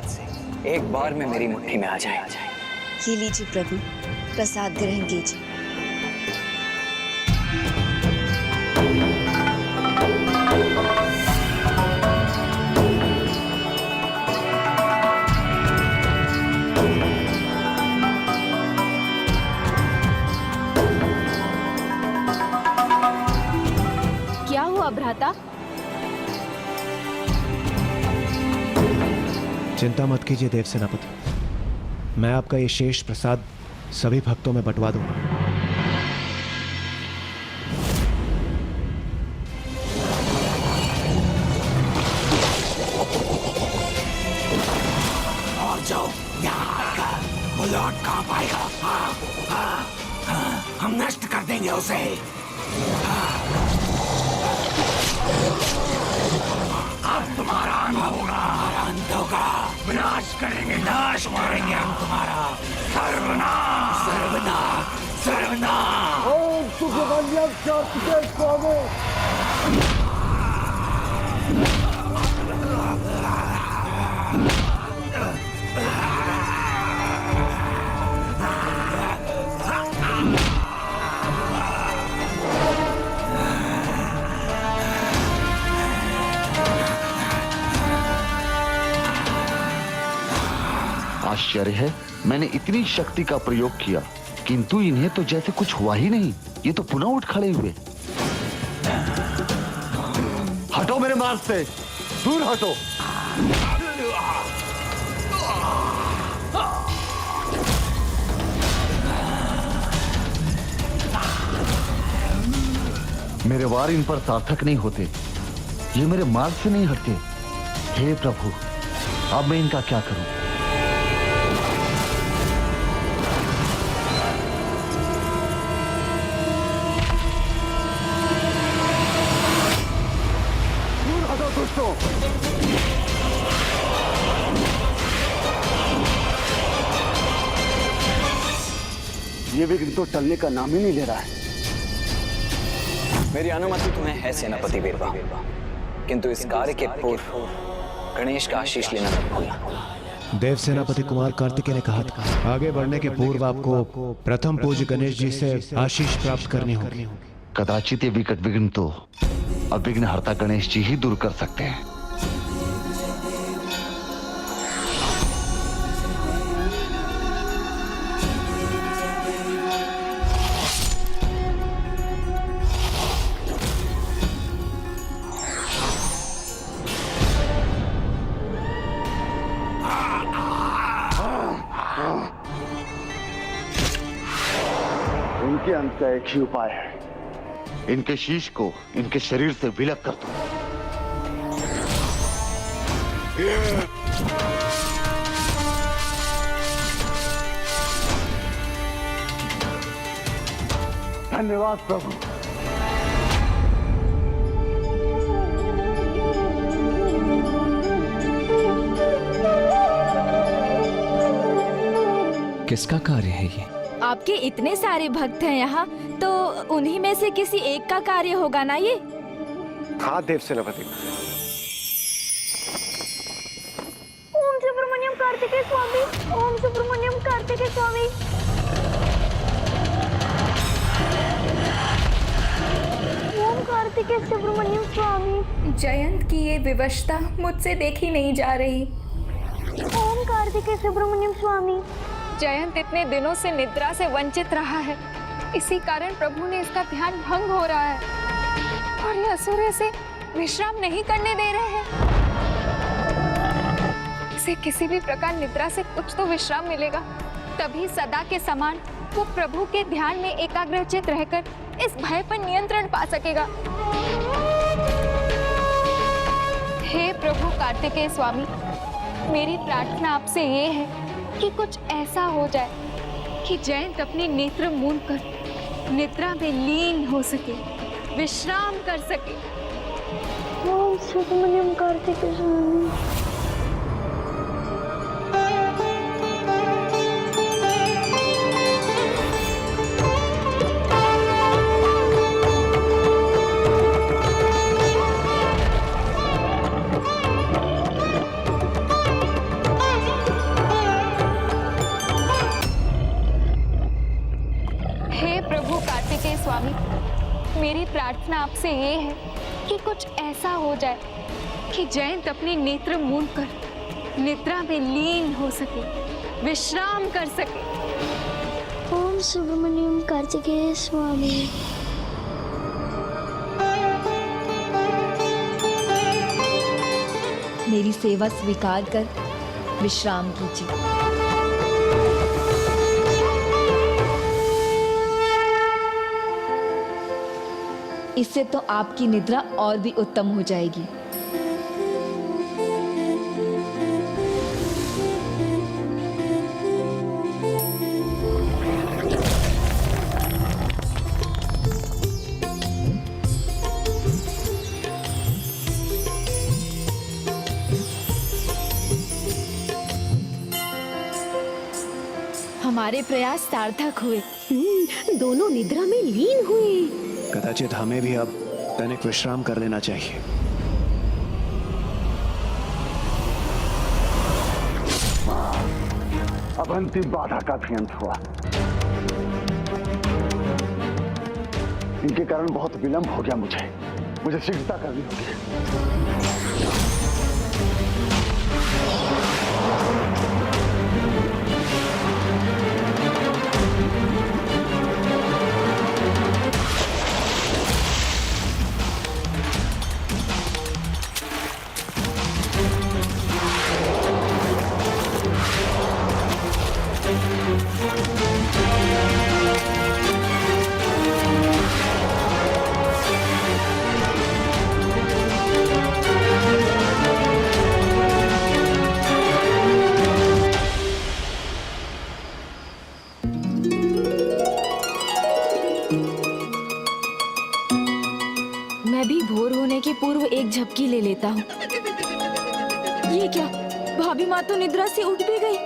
S9: एक बार में मेरी मुट्ठी में आ जाए।
S2: ये लीजिए प्रभु, प्रसाद ग्रहण कीजिए।
S1: क्या हुआ भ्राता?
S3: चिंता मत कीजिए देव सेनापति, मैं आपका ये शेष प्रसाद सभी भक्तों में बंटवा दूंगा।
S15: और जो यहाँ आएगा वो लौट कहाँ पाएगा? हम नष्ट कर देंगे उसे। अब तुम्हारा अंत होगा, विनाश करेंगे, नाश करेंगे हम तुम्हारा। सर्वनाश, सर्वनाश, सर्वनाश।
S13: ओम सुखवल्लभ कार्तिकेय स्वामी।
S11: आश्चर्य है, मैंने इतनी शक्ति का प्रयोग किया किंतु इन्हें तो जैसे कुछ हुआ ही नहीं। ये तो पुनः उठ खड़े हुए। हटो मेरे मार्ग से, दूर हटो। मेरे वार इन पर सार्थक नहीं होते, ये मेरे मार्ग से नहीं हटते। हे प्रभु, अब मैं इनका क्या करूं?
S16: ये विघ्न तो टलने का नाम ही नहीं ले रहा है।
S9: मेरी अनुमति तुम्हें है सेनापति वीरवा, किंतु इस कार्य के पूर्व गणेश का आशीष लेना मत भूलना।
S3: देव सेनापति कुमार कार्तिकेय ने कहा था, आगे बढ़ने के पूर्व आपको प्रथम पूज्य गणेश जी से आशीष प्राप्त करनी होगी।
S11: कदाचित ये विकट विघ्न तो अब विघ्नहर्ता गणेश जी ही दूर कर सकते हैं।
S16: इनके अंत का एक ही उपाय है,
S11: इनके शीश को इनके शरीर से विलग कर दो।
S16: धन्यवाद प्रभु।
S9: किसका कार्य है ये?
S1: आपके इतने सारे भक्त हैं यहाँ, तो उन्हीं में से किसी एक का कार्य होगा ना ये?
S3: हाँ देव सेनापति।
S12: ओम सुब्रमण्यम कार्तिकेय स्वामी, ओम सुब्रमण्यम कार्तिकेय स्वामी। ओम कार्तिकेय सुब्रमण्यम स्वामी।
S1: जयंत की ये विवशता मुझसे देखी नहीं जा रही।
S12: ओम कार्तिकेय सुब्रमण्यम स्वामी।
S1: जयंत इतने दिनों से निद्रा से वंचित रहा है, इसी कारण प्रभु ने इसका ध्यान भंग हो रहा है और ये असुर इसे विश्राम नहीं करने दे रहे हैं। इसे किसी भी प्रकार निद्रा से कुछ तो विश्राम मिलेगा, तभी सदा के समान वो प्रभु के ध्यान में एकाग्रचित रहकर इस भय पर नियंत्रण पा सकेगा। हे प्रभु कार्तिकेय स्वामी, मेरी प्रार्थना आपसे ये है कि कुछ ऐसा हो जाए कि जयंत अपने नेत्र मूंद कर निद्रा में लीन हो सके, विश्राम कर सके।
S12: ओम सुब्रमण्यम कार्तिकेय स्वामी।
S1: स्वामी, मेरी प्रार्थना आपसे ये है कि कुछ ऐसा हो जाए कि जयंत अपने नेत्र मूंद कर निद्रा में लीन हो सके, विश्राम कर सके।
S12: ओम सुब्रमण्यम कार्तिकेय स्वामी।
S2: मेरी सेवा स्वीकार कर विश्राम कीजिए। इससे तो आपकी निद्रा और भी उत्तम हो जाएगी।
S1: हमारे प्रयास सार्थक हुए।
S4: दोनों निद्रा में लीन हुए।
S3: कदाचित हमें भी अब तनिक विश्राम कर लेना चाहिए।
S16: अब अंतिम बाधा का भी अंत हुआ। इनके कारण बहुत विलंब हो गया। मुझे शीघ्रता करनी होगी।
S1: मैं भी भोर होने के पूर्व एक झपकी ले लेता हूँ। ये क्या, भाभी माँ तो निद्रा से उठ भी गई।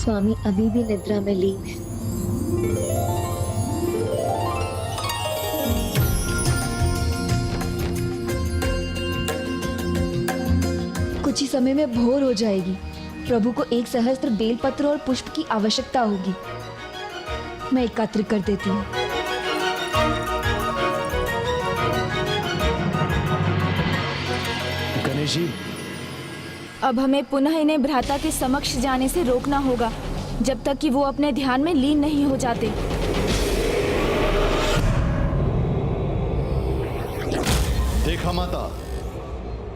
S17: स्वामी अभी भी निद्रा में लीन है।
S2: कुछ ही समय में भोर हो जाएगी। प्रभु को 1 सहस्त्र बेलपत्र और पुष्प की आवश्यकता होगी। मैं एकत्र कर देती हूँ।
S3: गणेश जी,
S1: अब हमें पुनः इन्हें भ्राता के समक्ष जाने से रोकना होगा, जब तक कि वो अपने ध्यान में लीन नहीं हो जाते।
S7: देखा माता,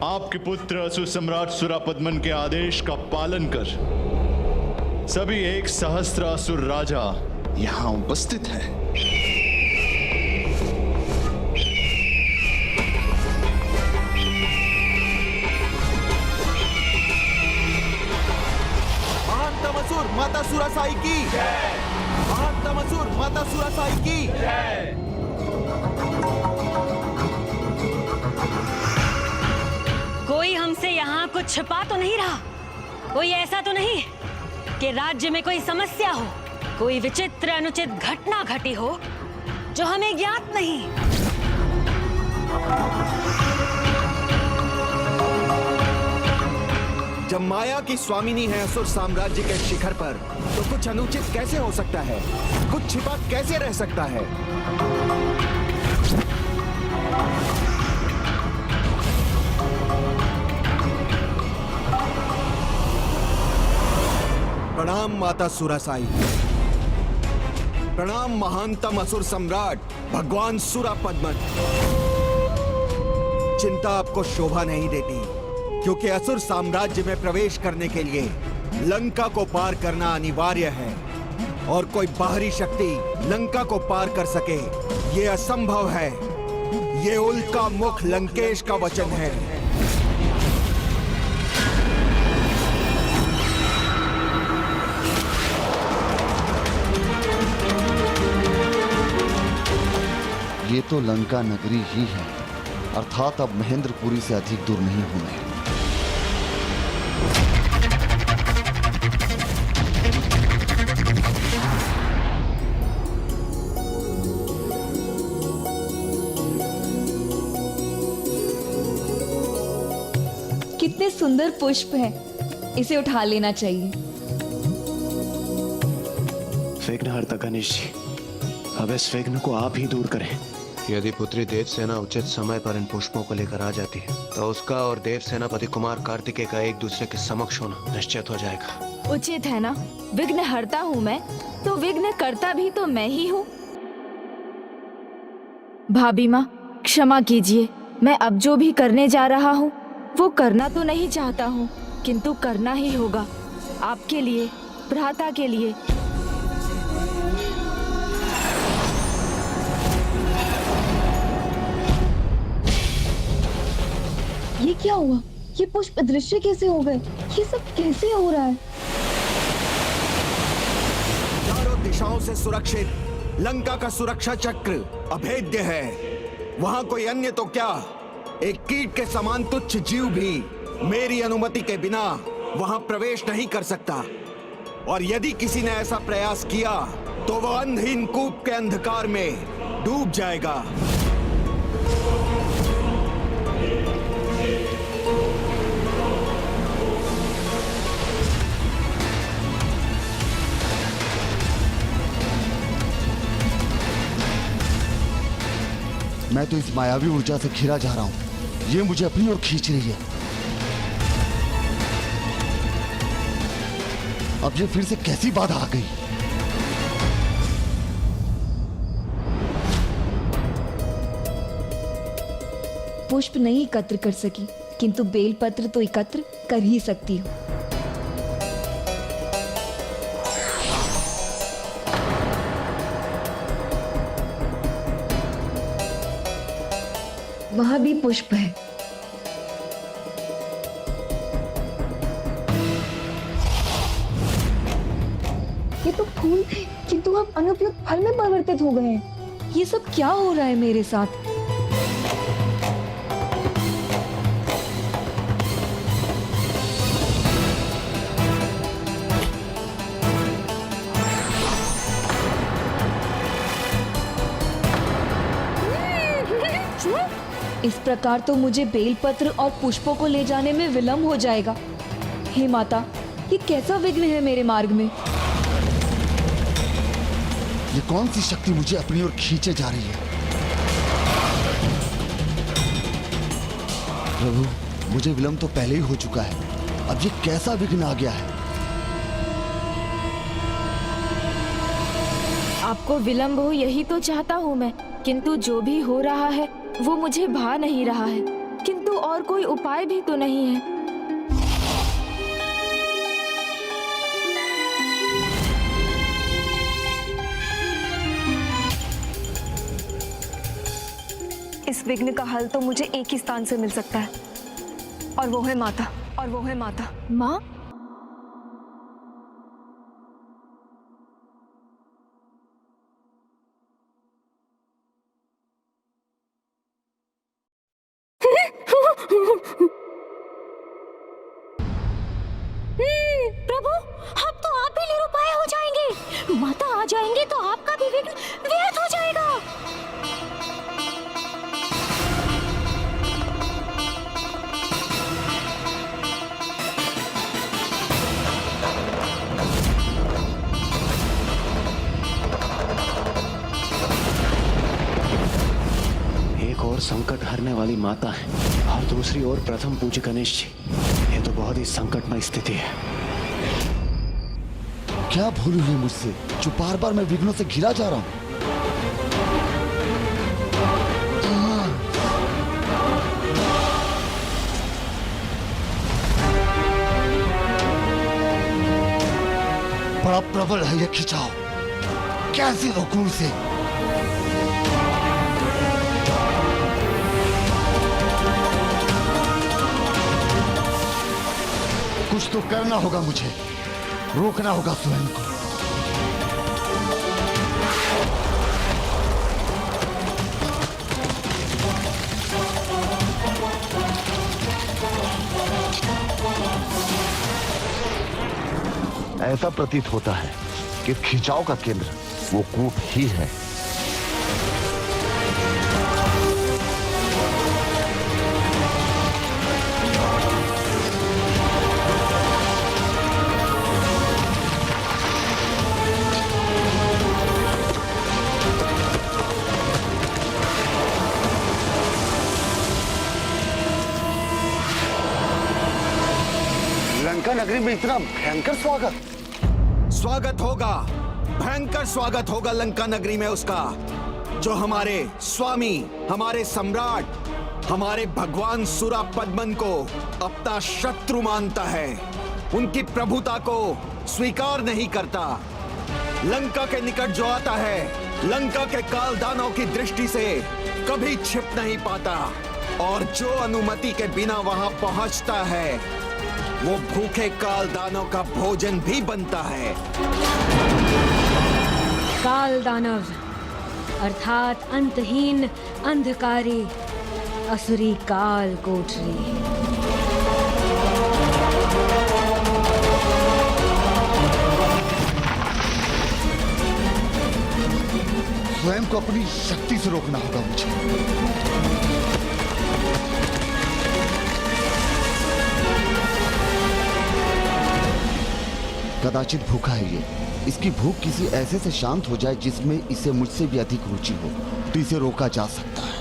S7: आपके पुत्र असुर सम्राट सुरापद्मन के आदेश का पालन कर सभी 1 सहस्त्र असुर राजा यहाँ उपस्थित हैं।
S18: महानतम असुर माता सुरासाई की जय। महानतम असुर माता सुरासाई की जय।
S5: कोई हमसे यहाँ कुछ छिपा तो नहीं रहा? कोई ऐसा तो नहीं कि राज्य में कोई समस्या हो, कोई विचित्र अनुचित घटना घटी हो जो हमें ज्ञात नहीं?
S18: जब माया की स्वामिनी है असुर साम्राज्य के शिखर पर, तो कुछ अनुचित कैसे हो सकता है? कुछ छिपा कैसे रह सकता है? प्रणाम माता सुरासाई। प्रणाम महानतम असुर सम्राट भगवान सुरापद्मन। चिंता आपको शोभा नहीं देती, क्योंकि असुर साम्राज्य में प्रवेश करने के लिए लंका को पार करना अनिवार्य है, और कोई बाहरी शक्ति लंका को पार कर सके ये असंभव है। ये उल्का मुख लंकेश का वचन है।
S11: ये तो लंका नगरी ही है, अर्थात अब महेंद्रपुरी से अधिक दूर नहीं हूं मैं।
S2: कितने सुंदर पुष्प हैं, इसे उठा लेना चाहिए।
S3: विघ्नहर्ता गणेश जी, अब इस विघ्न को आप ही दूर करें।
S20: यदि पुत्री देवसेना उचित समय पर इन पुष्पों को लेकर आ जाती है, तो उसका और देव सेनापति कुमार कार्तिकेय का एक दूसरे के समक्ष होना निश्चित हो जाएगा।
S1: उचित है ना? विघ्न हरता हूँ मैं, तो विघ्न करता भी तो मैं ही हूँ। भाभी माँ, क्षमा कीजिए। मैं अब जो भी करने जा रहा हूँ वो करना तो नहीं चाहता हूँ, किंतु करना ही होगा, आपके लिए, भ्राता के लिए।
S2: ये क्या हुआ? ये पुष्प अदृश्य कैसे हो गए? ये सब कैसे हो रहा है?
S18: चारों दिशाओं से सुरक्षित लंका का सुरक्षा चक्र अभेद्य है। वहां कोई अन्य तो क्या, एक कीट के समान तुच्छ जीव भी मेरी अनुमति के बिना वहां प्रवेश नहीं कर सकता, और यदि किसी ने ऐसा प्रयास किया तो वह अंधहीन कूप के अंधकार में डूब जाएगा।
S11: मैं तो इस मायावी ऊर्जा से घिरा जा रहा हूं, ये मुझे अपनी ओर खींच रही है। अब ये फिर से कैसी बाधा आ गई?
S2: पुष्प नहीं एकत्र कर सकी, किंतु बेलपत्र तो एकत्र कर ही सकती हूँ। वहां भी पुष्प है। ये तो फूल थे, किंतु अब अनुपयुक्त फल में परिवर्तित हो गए हैं। ये सब क्या हो रहा है मेरे साथ? इस प्रकार तो मुझे बेलपत्र और पुष्पों को ले जाने में विलंब हो जाएगा। हे माता, ये कैसा विघ्न है मेरे मार्ग में?
S16: ये कौन सी शक्ति मुझे अपनी ओर खींचे जा रही है? प्रभु, मुझे विलंब तो पहले ही हो चुका है, अब ये कैसा विघ्न आ गया है?
S1: आपको विलंब हो यही तो चाहता हूँ मैं, किंतु जो भी हो रहा है वो मुझे भा नहीं रहा है। किंतु और कोई उपाय भी तो नहीं है।
S21: इस विघ्न का हल तो मुझे एक ही स्थान से मिल सकता है, और वो है माता।
S1: माँ?
S17: प्रभु, अब तो आप भी निरुपाय हो जाएंगे। माता आ जाएंगे तो आपका भी विघ्न व्यर्थ हो जाएगा।
S3: एक और संकट हरने वाली माता है और दूसरी ओर प्रथम पूज्य गणेश जी। ये तो बहुत ही संकटमय स्थिति है।
S16: क्या भूल हुई मुझसे जो बार बार मैं विघ्नों से घिरा जा रहा हूँ? बड़ा प्रबल है ये खिंचाव, कैसी रोकूं इसे? कुछ तो करना होगा मुझे, रोकना होगा स्वयं को।
S11: ऐसा प्रतीत होता है कि खिंचाव का केंद्र वो कूप ही है।
S16: लंका नगरी में इतना भयंकर
S18: स्वागत होगा, भयंकर स्वागत होगा लंका नगरी में उसका, जो हमारे स्वामी, हमारे सम्राट, हमारे भगवान सुरापद्मन को अपना शत्रु मानता है, उनकी प्रभुता को स्वीकार नहीं करता। लंका के निकट जो आता है, लंका के काल दानव की दृष्टि से कभी छिप नहीं पाता, और जो अनुमति के बिना वहां पहुंचता है वो भूखे काल दानव का भोजन भी बनता है।
S5: काल दानव अर्थात अंतहीन अंधकारी असुरी काल कोठरी।
S16: स्वयं को अपनी शक्ति से रोकना होगा मुझे। कदाचित भूखा है ये, इसकी भूख किसी ऐसे से शांत हो जाए जिसमें इसे मुझसे भी अधिक रुचि हो, तो इसे रोका जा सकता है।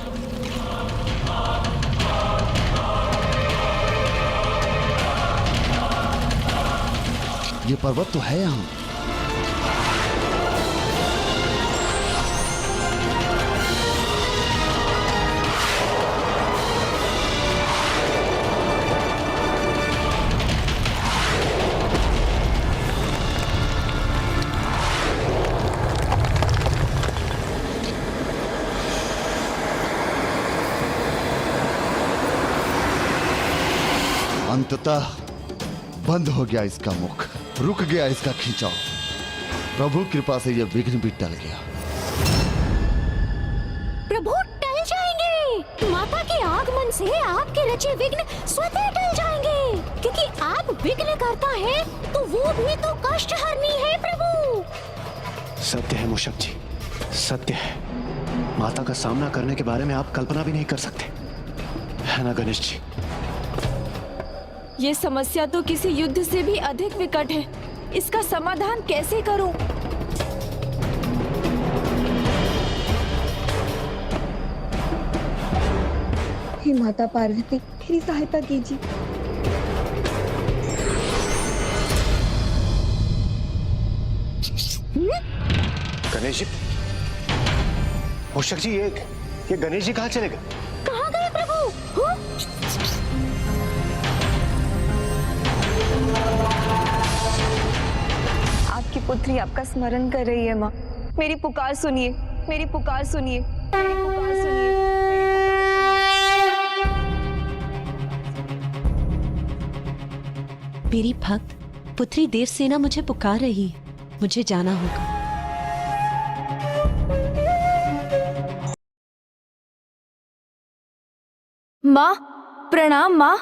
S16: ये पर्वत तो है यहाँ। अंततः बंद हो गया इसका मुख, रुक गया इसका खिंचाव। प्रभु कृपा से यह विघ्न भी टल गया।
S17: प्रभु टल जाएंगे। माता के आगमन से आपके रचे विघ्न स्वतः टल जाएंगे, क्योंकि आप विघ्न करता है तो वो भी तो कष्ट हरनी है प्रभु।
S3: सत्य है मूषक जी, सत्य है। माता का सामना करने के बारे में आप कल्पना भी नहीं कर सकते। है ना गणेश जी?
S1: ये समस्या तो किसी युद्ध से भी अधिक विकट है। इसका समाधान कैसे करूं?
S21: हे माता पार्वती, मेरी सहायता कीजिए।
S3: गणेश जी, पोषक जी, ये गणेश जी कहाँ चले गए?
S12: कहाँ गए प्रभु? हाँ?
S21: आपकी पुत्री आपका स्मरण कर रही है माँ। मेरी पुकार सुनिए, मेरी पुकार सुनिए, मेरी पुकार सुनिए,
S4: मेरी भक्त पुत्री देवसेना मुझे पुकार रही है। मुझे जाना होगा।
S1: माँ, प्रणाम माँ।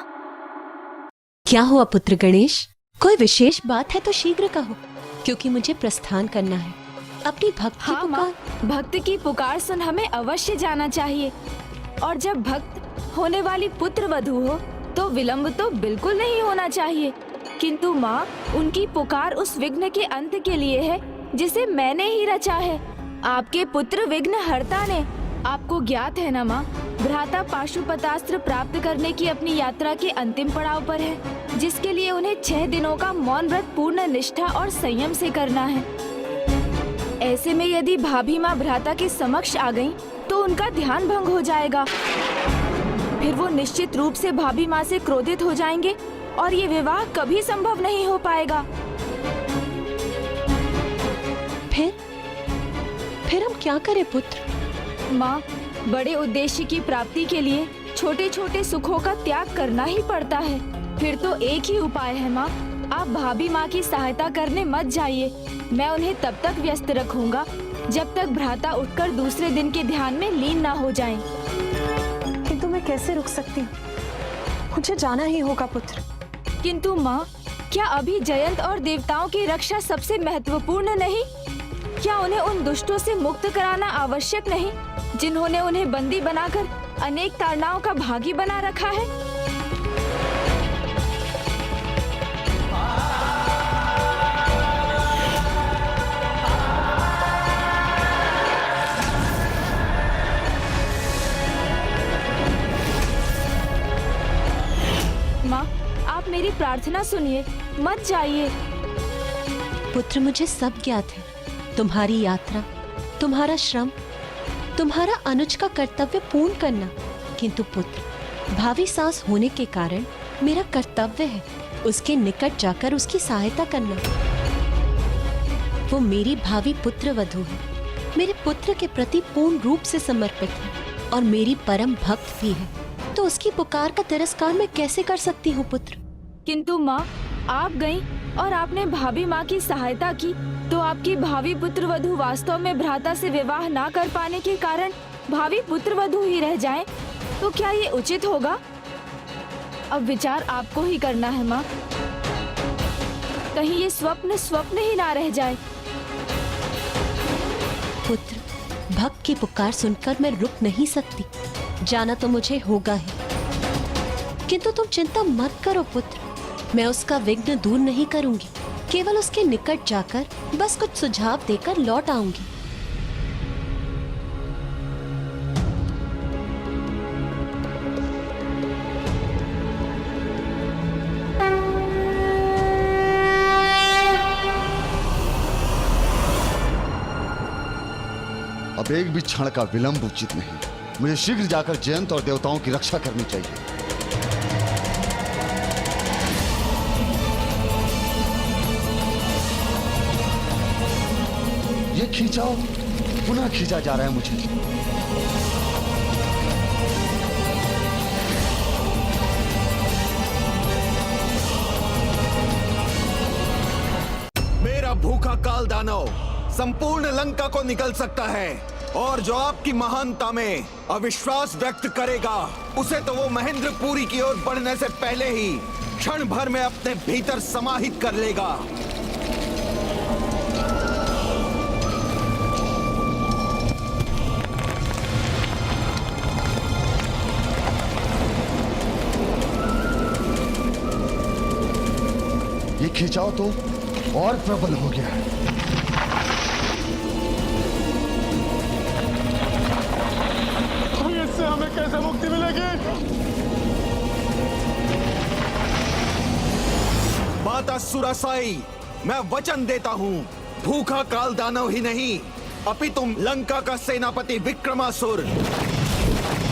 S4: क्या हुआ पुत्र गणेश? कोई विशेष बात है तो शीघ्र कहो, क्योंकि मुझे प्रस्थान करना है। अपनी भक्त की
S1: हाँ माँ, भक्त की पुकार सुन हमें अवश्य जाना चाहिए। और जब भक्त होने वाली पुत्र वधू हो तो विलंब तो बिल्कुल नहीं होना चाहिए। किंतु माँ, उनकी पुकार उस विघ्न के अंत के लिए है जिसे मैंने ही रचा है। आपके पुत्र विघ्न हरता ने। आपको ज्ञात है ना माँ, भ्राता पाशुपतास्त्र प्राप्त करने की अपनी यात्रा के अंतिम पड़ाव पर है, जिसके लिए उन्हें 6 दिनों का मौन व्रत पूर्ण निष्ठा और संयम से करना है। ऐसे में यदि भाभी माँ भ्राता के समक्ष आ गईं, तो उनका ध्यान भंग हो जाएगा। फिर वो निश्चित रूप से भाभी माँ से क्रोधित हो जाएंगे और ये विवाह कभी संभव नहीं हो पाएगा।
S4: फिर हम क्या करें पुत्र?
S1: माँ, बड़े उद्देश्य की प्राप्ति के लिए छोटे छोटे सुखों का त्याग करना ही पड़ता है। फिर तो एक ही उपाय है माँ, आप भाभी माँ की सहायता करने मत जाइए। मैं उन्हें तब तक व्यस्त रखूंगा जब तक भ्राता उठकर दूसरे दिन के ध्यान में लीन ना हो जाएं।
S21: किंतु मैं कैसे रुक सकती हूँ? मुझे जाना ही होगा पुत्र।
S1: किंतु माँ, क्या अभी जयंत और देवताओं की रक्षा सबसे महत्वपूर्ण नहीं? क्या उन्हें उन दुष्टों से मुक्त कराना आवश्यक नहीं, जिन्होंने उन्हें बंदी बनाकर अनेक ताड़नाओं का भागी बना रखा है? माँ, आप मेरी प्रार्थना सुनिए, मत जाइए।
S4: पुत्र, मुझे सब ज्ञात है। तुम्हारी यात्रा, तुम्हारा श्रम, तुम्हारा अनुज का कर्तव्य पूर्ण करना। किंतु पुत्र, भावी सास होने के कारण मेरा कर्तव्य है उसके निकट जाकर उसकी सहायता करना। वो मेरी भावी पुत्र वधू है, मेरे पुत्र के प्रति पूर्ण रूप से समर्पित है और मेरी परम भक्त भी है। तो उसकी पुकार का तिरस्कार मैं कैसे कर सकती हूँ पुत्र?
S1: किंतु माँ, आप गईं और आपने भाभी माँ की सहायता की, तो आपकी भावी पुत्र वधू वास्तव में भ्राता से विवाह ना कर पाने के कारण भावी पुत्र वधू ही रह जाएं, तो क्या ये उचित होगा? अब विचार आपको ही करना है माँ। कहीं ये स्वप्न ही ना रह जाए।
S4: पुत्र, भक्त की पुकार सुनकर मैं रुक नहीं सकती। जाना तो मुझे होगा ही। किंतु तुम चिंता मत करो पुत्र, मैं उसका विघ्न दूर नहीं करूंगी। केवल उसके निकट जाकर बस कुछ सुझाव देकर लौट आऊंगी।
S16: अब एक भी क्षण का विलंब उचित नहीं। मुझे शीघ्र जाकर जयंत और देवताओं की रक्षा करनी चाहिए। ये खींचाओ पुनः खींचा जा रहा है मुझे।
S18: मेरा भूखा काल दानव संपूर्ण लंका को निकल सकता है, और जो आपकी महानता में अविश्वास व्यक्त करेगा, उसे तो वो महेंद्रपुरी की ओर बढ़ने से पहले ही क्षण भर में अपने भीतर समाहित कर लेगा।
S16: खिंचाव तो और प्रबल हो गया है।
S6: इससे हमें कैसे मुक्ति मिलेगी?
S18: माता सुरासाई, मैं वचन देता हूँ, भूखा काल दानव ही नहीं, अपितु लंका का सेनापति विक्रमासुर,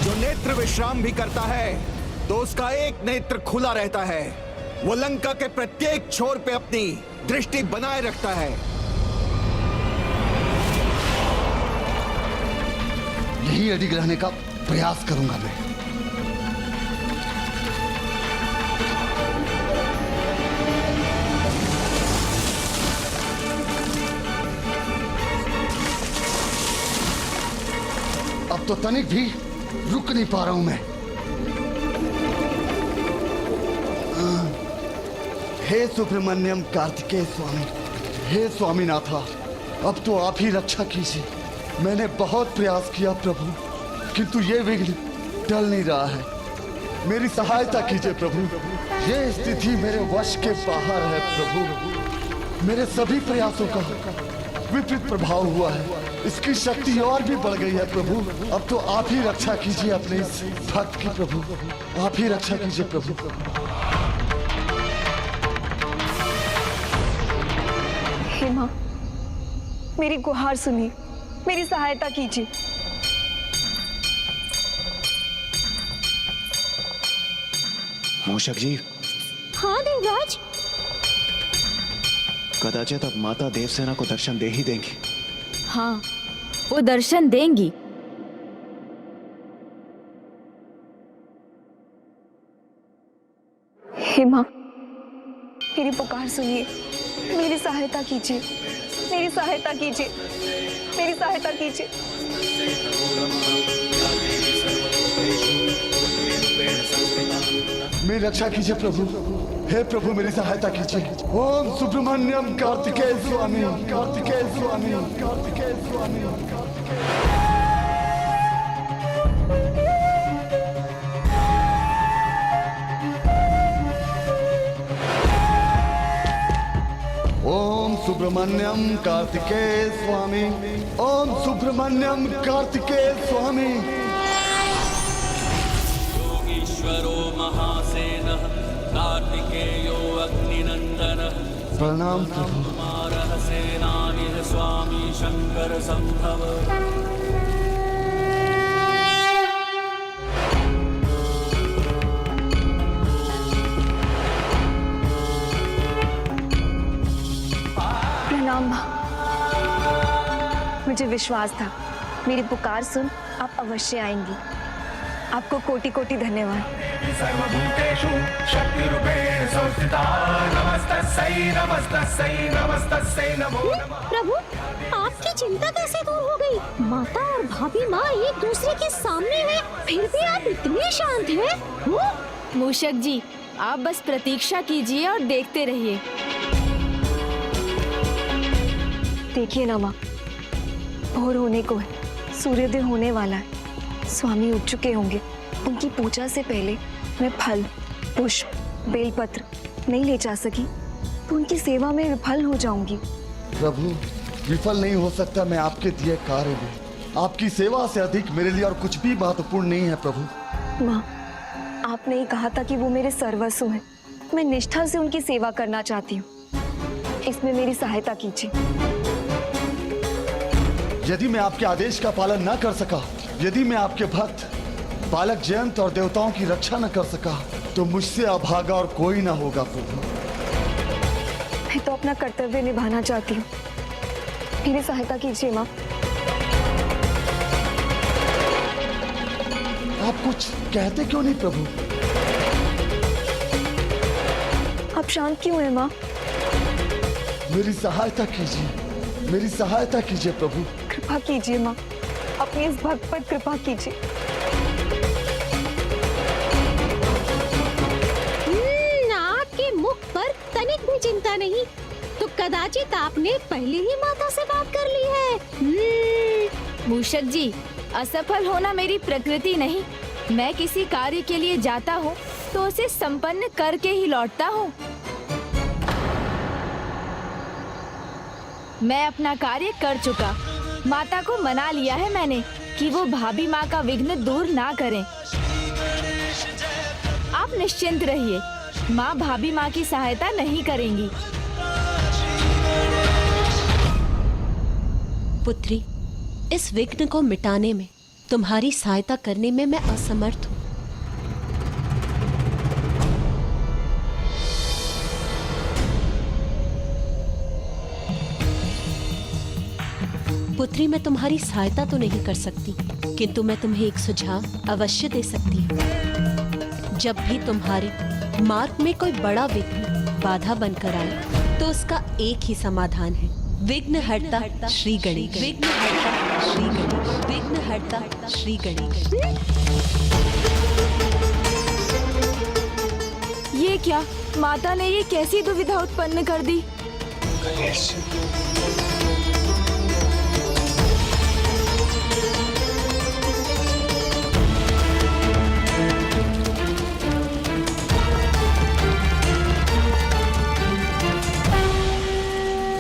S18: जो नेत्र विश्राम भी करता है तो उसका एक नेत्र खुला रहता है। वो लंका के प्रत्येक छोर पे अपनी दृष्टि बनाए रखता है।
S16: यही अडिग रहने का प्रयास करूंगा मैं। अब तो तनिक भी रुक नहीं पा रहा हूं मैं। हे सुब्रमण्यम कार्तिकेय स्वामी, हे स्वामीनाथा, अब तो आप ही रक्षा कीजिए। मैंने बहुत प्रयास किया प्रभु, किंतु ये विघ्न टल नहीं रहा है। मेरी सहायता कीजिए प्रभु। ये स्थिति मेरे वश के बाहर है प्रभु। मेरे सभी प्रयासों का विपरीत प्रभाव हुआ है। इसकी शक्ति और भी बढ़ गई है प्रभु। अब तो आप ही रक्षा कीजिए अपने इस भक्त की प्रभु। आप ही रक्षा कीजिए प्रभु।
S21: हे माँ, मेरी गुहार सुनिए, मेरी सहायता कीजिए।
S3: मूषक जी,
S17: हाँ देवराज।
S3: कदाचित अब माता देवसेना को दर्शन दे ही देंगी।
S1: हाँ, वो दर्शन देंगी।
S21: हे माँ, मेरी पुकार सुनिए, मेरी सहायता कीजिए, मेरी सहायता कीजिए, मेरी सहायता कीजिए।
S16: मेरी रक्षा कीजिए प्रभु। हे प्रभु, मेरी सहायता कीजिए। ओम सुब्रमण्यम कार्तिकेय स्वामी, कार्तिकेय स्वामी, कार्तिकेय स्वामी, ओम सुब्रमण्यम कार्तिकेय स्वामी, ओम सुब्रमण्यम कार्तिकेय स्वामी।
S13: योगीश्वरो महासेनः कार्तिकेयो अग्निनंदनः
S16: प्रणाम प्रभु।
S13: कुमारः सेनानिः स्वामी शंकर संभव।
S21: प्रणाम माँ। मुझे विश्वास था, मेरी पुकार सुन आप अवश्य आएंगी। आपको कोटि कोटि धन्यवाद।
S15: सर्वभूतेषु शक्तिरूपेण संस्थिता नमस्तस्यै नमस्तस्यै नमस्तस्यै नमो नमः।
S17: प्रभु, आपकी चिंता कैसे दूर हो गई? माता और भाभी माँ एक दूसरे के सामने हैं, फिर भी आप इतने शांत हैं।
S1: मूषक जी, आप बस प्रतीक्षा कीजिए और देखते रहिए।
S21: देखिए ना माँ, भोर होने को है, सूर्योदय होने वाला है। स्वामी उठ चुके होंगे। उनकी पूजा से पहले मैं फल, पुष्प, बेलपत्र नहीं ले जा सकी तो उनकी सेवा में विफल हो जाऊंगी।
S16: प्रभु, विफल नहीं हो सकता मैं आपके दिए कार्य में। आपकी सेवा से अधिक मेरे लिए और कुछ भी महत्वपूर्ण नहीं है प्रभु।
S21: माँ, आपने ही कहा था कि वो मेरे सर्वस्व हैं। मैं निष्ठा से उनकी सेवा करना चाहती हूँ। इसमें मेरी सहायता कीजिए।
S16: यदि मैं आपके आदेश का पालन न कर सका, यदि मैं आपके भक्त बालक जयंत और देवताओं की रक्षा न कर सका, तो मुझसे अभागा और कोई ना होगा प्रभु।
S21: मैं तो अपना कर्तव्य निभाना चाहती हूँ। मेरी सहायता कीजिए माँ।
S16: आप कुछ कहते क्यों नहीं प्रभु?
S21: आप शांत क्यों हैं माँ?
S16: मेरी सहायता कीजिए, मेरी सहायता कीजिए प्रभु।
S21: कृपा कीजिए माँ, अपने इस भक्त पर कृपा कीजिए।
S17: आपके मुख पर तनिक भी चिंता नहीं, तो कदाचित आपने पहले ही माता से बात कर ली है।
S1: मूषक जी, असफल होना मेरी प्रकृति नहीं। मैं किसी कार्य के लिए जाता हूँ तो उसे संपन्न करके ही लौटता हूँ। मैं अपना कार्य कर चुका। माता को मना लिया है मैंने कि वो भाभी माँ का विघ्न दूर ना करें। आप निश्चिंत रहिए, माँ भाभी माँ की सहायता नहीं करेंगी।
S4: पुत्री, इस विघ्न को मिटाने में, तुम्हारी सहायता करने में मैं असमर्थ हूँ। पुत्री, मैं तुम्हारी सहायता तो नहीं कर सकती, किंतु मैं तुम्हें एक सुझाव अवश्य दे सकती हूँ। जब भी तुम्हारे मार्ग में कोई बड़ा विघ्न बाधा बनकर आए, तो उसका एक ही समाधान है, विघ्नहर्ता श्री गणेश। विघ्नहर्ता श्री गणेश। विघ्नहर्ता श्री गणेश।
S1: ये क्या, माता ने ये कैसी दुविधा उत्पन्न कर दी?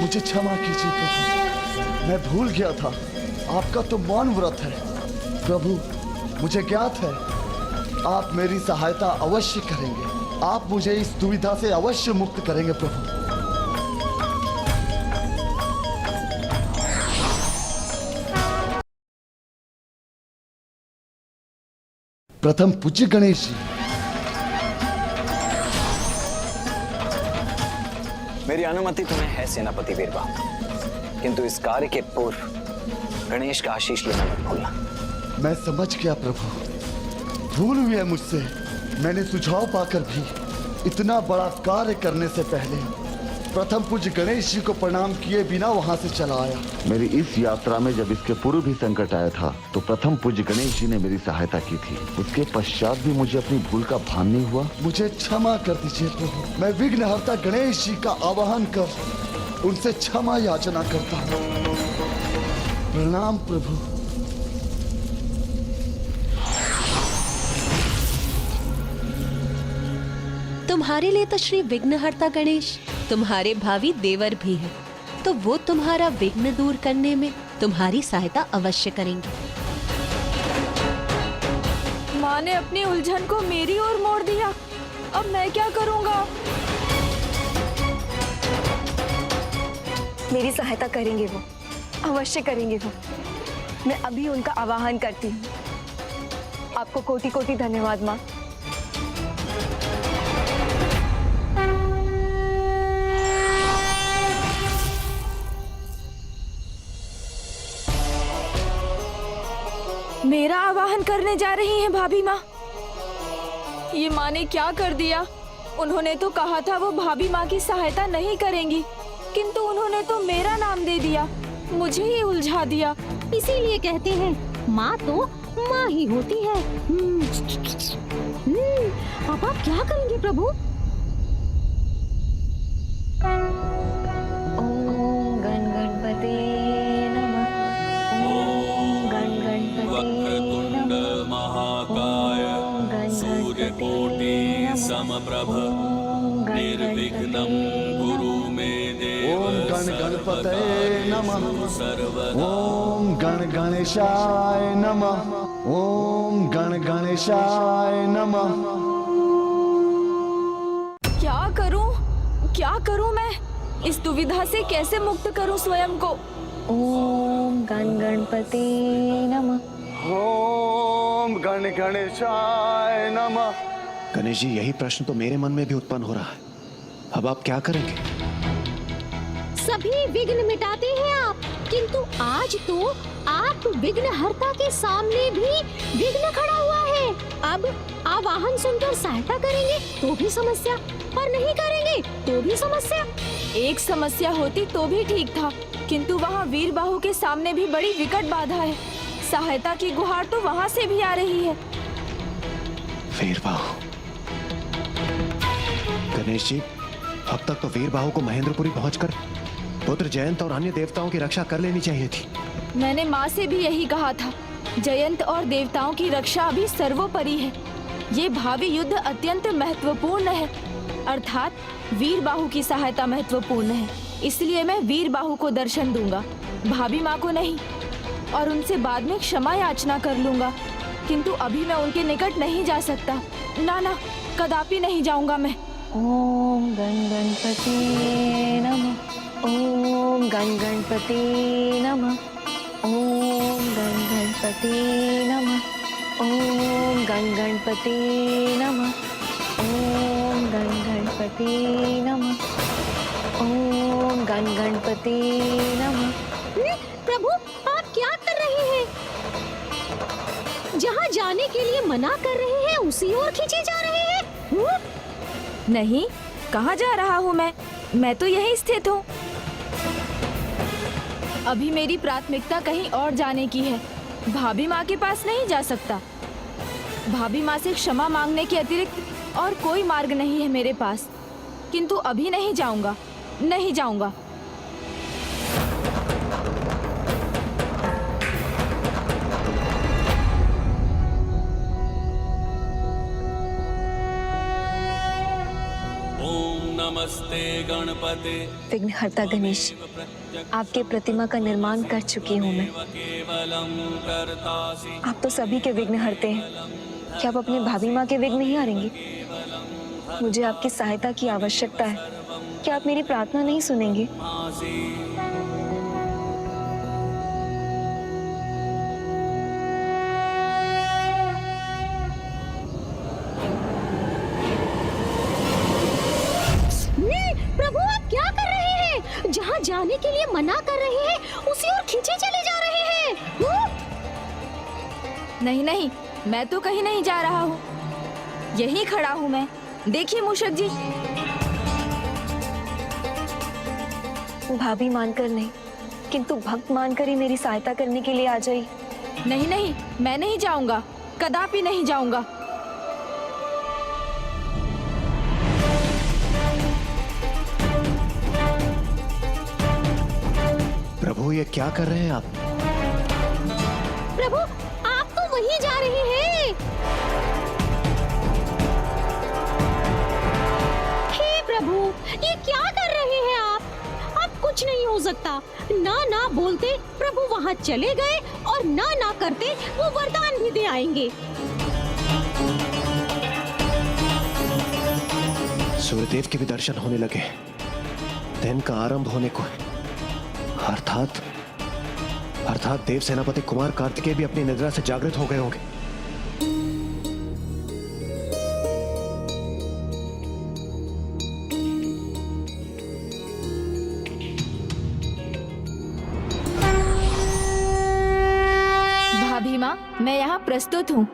S16: मुझे क्षमा कीजिए प्रभु, मैं भूल गया था। आपका तो मौन व्रत है प्रभु। मुझे ज्ञात है आप मेरी सहायता अवश्य करेंगे। आप मुझे इस दुविधा से अवश्य मुक्त करेंगे प्रभु। प्रथम पूज्य गणेश जी,
S10: मेरी अनुमति तुम्हें है सेनापति वीरबाहु, किंतु इस कार्य के पूर्व गणेश का आशीष लेना मत भूलना।
S16: मैं समझ गया प्रभु, भूल हुई है मुझसे। मैंने सुझाव पाकर भी इतना बड़ा कार्य करने से पहले प्रथम पूज्य गणेश जी को प्रणाम किए बिना वहां से चला आया।
S11: मेरी इस यात्रा में जब इसके पूर्व भी संकट आया था, तो प्रथम पूज्य गणेश जी ने मेरी सहायता की थी। उसके पश्चात भी मुझे अपनी भूल का भान नहीं हुआ।
S16: मुझे क्षमा कर दीजिए प्रभु। मैं विघ्नहर्ता गणेश जी का आवाहन कर उनसे क्षमा याचना करता हूँ। प्रणाम प्रभु।
S4: तुम्हारे लिए तो श्री विघ्नहर्ता गणेश तुम्हारे भावी देवर भी हैं, तो वो तुम्हारा विघ्न दूर करने में तुम्हारी सहायता अवश्य करेंगे।
S1: माँ ने अपनी उलझन को मेरी ओर मोड़ दिया। अब मैं क्या करूँगा?
S21: मेरी सहायता करेंगे वो, अवश्य करेंगे वो। मैं अभी उनका आवाहन करती हूँ। आपको कोटि कोटि धन्यवाद माँ।
S1: मेरा आवाहन करने जा रही हैं भाभी माँ। ये माँ ने क्या कर दिया? उन्होंने तो कहा था वो भाभी माँ की सहायता नहीं करेंगी, किंतु उन्होंने तो मेरा नाम दे दिया, मुझे ही उलझा दिया।
S17: इसीलिए कहते हैं माँ तो माँ ही होती है। अब आप क्या करेंगे प्रभु?
S21: ओम गण गणपते नमः। ओम गण गणपते नमः।
S13: महाकाय सूर्यकोटि समप्रभ निर्विघ्नं कुरु मे देव।
S16: ओम गण गणपते नमः। ओम गण गणेशाय नमः। ओम गण गणेशाय नमः।
S1: क्या करूं मैं? इस दुविधा से कैसे मुक्त करूं स्वयं को?
S21: ओम गण गणपते नमः।
S16: ओम गण गणेशाय नमः।
S3: गणेश जी, यही प्रश्न तो मेरे मन में भी उत्पन्न हो रहा है। अब आप क्या करेंगे?
S17: सभी विघ्न मिटाते हैं आप, किंतु आज तो आप विघ्नहर्ता के सामने भी विघ्न खड़ा हुआ है। अब आवाहन सुनकर सहायता करेंगे तो भी समस्या, और नहीं करेंगे तो भी समस्या।
S1: एक समस्या होती तो भी ठीक था, किंतु वहाँ वीरबाहु के सामने भी बड़ी विकट बाधा है। सहायता की गुहार तो वहाँ से भी आ रही है।
S3: वीरबाहु, गणेश जी, अब तक तो वीरबाहु को महेंद्रपुरी पहुंचकर पुत्र जयंत और अन्य देवताओं की रक्षा कर लेनी चाहिए थी।
S1: मैंने माँ से भी यही कहा था। जयंत और देवताओं की रक्षा अभी सर्वोपरि है। ये भावी युद्ध अत्यंत महत्वपूर्ण है, अर्थात वीरबाहु की सहायता महत्वपूर्ण है। इसलिए मैं वीर बाहु को दर्शन दूंगा, भाभी माँ को नहीं, और उनसे बाद में क्षमा याचना कर लूंगा। किंतु अभी मैं उनके निकट नहीं जा सकता। ना ना, कदापि नहीं जाऊंगा मैं।
S21: ओम गण गणपति नमः। ओम गण गणपति नमः। ओम गण गणपति नमः। ओम गण गणपति नमः। ओम गण गणपति नमः। ओम गण गणपति नमः।
S17: प्रभु, आप क्या कर रहे हैं? जहाँ जाने के लिए मना कर रहे हैं उसी ओर खींचे जा रहे हैं।
S1: नहीं, कहाँ जा रहा हूँ मैं तो यहीं स्थित हूँ। अभी मेरी प्राथमिकता कहीं और जाने की है। भाभी माँ के पास नहीं जा सकता। भाभी माँ से क्षमा मांगने के अतिरिक्त और कोई मार्ग नहीं है मेरे पास। किंतु अभी नहीं जाऊंगा, नहीं जाऊंगा।
S13: नमस्ते गणपते।
S21: विघ्नहर्ता गणेश, आपके प्रतिमा का निर्माण कर चुकी हूँ मैं। आप तो सभी के विघ्न हरते हैं। क्या आप अपने भाभी माँ के विघ्न नहीं हारेंगे? मुझे आपकी सहायता की आवश्यकता है। क्या आप मेरी प्रार्थना नहीं सुनेंगे?
S17: प्रभु, आप क्या कर रहे हैं? जहाँ जाने के लिए मना कर रहे हैं उसी ओर खींचे चले जा रहे हैं।
S1: नहीं नहीं, मैं तो कहीं नहीं जा रहा हूँ, यहीं खड़ा हूँ मैं। देखिए मूषक जी।
S21: भाभी मानकर नहीं, किंतु भक्त मानकर ही मेरी सहायता करने के लिए आ जाइए।
S1: नहीं नहीं, मैं नहीं जाऊंगा, कदापि नहीं जाऊंगा।
S3: प्रभु, ये क्या कर रहे हैं आप?
S17: प्रभु, आप तो वहीं जा रहे हैं। हे प्रभु, ये क्या कर रहे हैं आप? अब कुछ नहीं हो सकता। ना ना बोलते प्रभु वहाँ चले गए और ना ना करते वो वरदान भी दे आएंगे।
S3: सूर्यदेव के भी दर्शन होने लगे, दिन का आरंभ होने को है। अर्थात देव सेनापति कुमार कार्तिकेय भी अपनी निद्रा से जागृत हो गए होंगे।
S1: भाभी माँ, मैं यहाँ प्रस्तुत हूँ।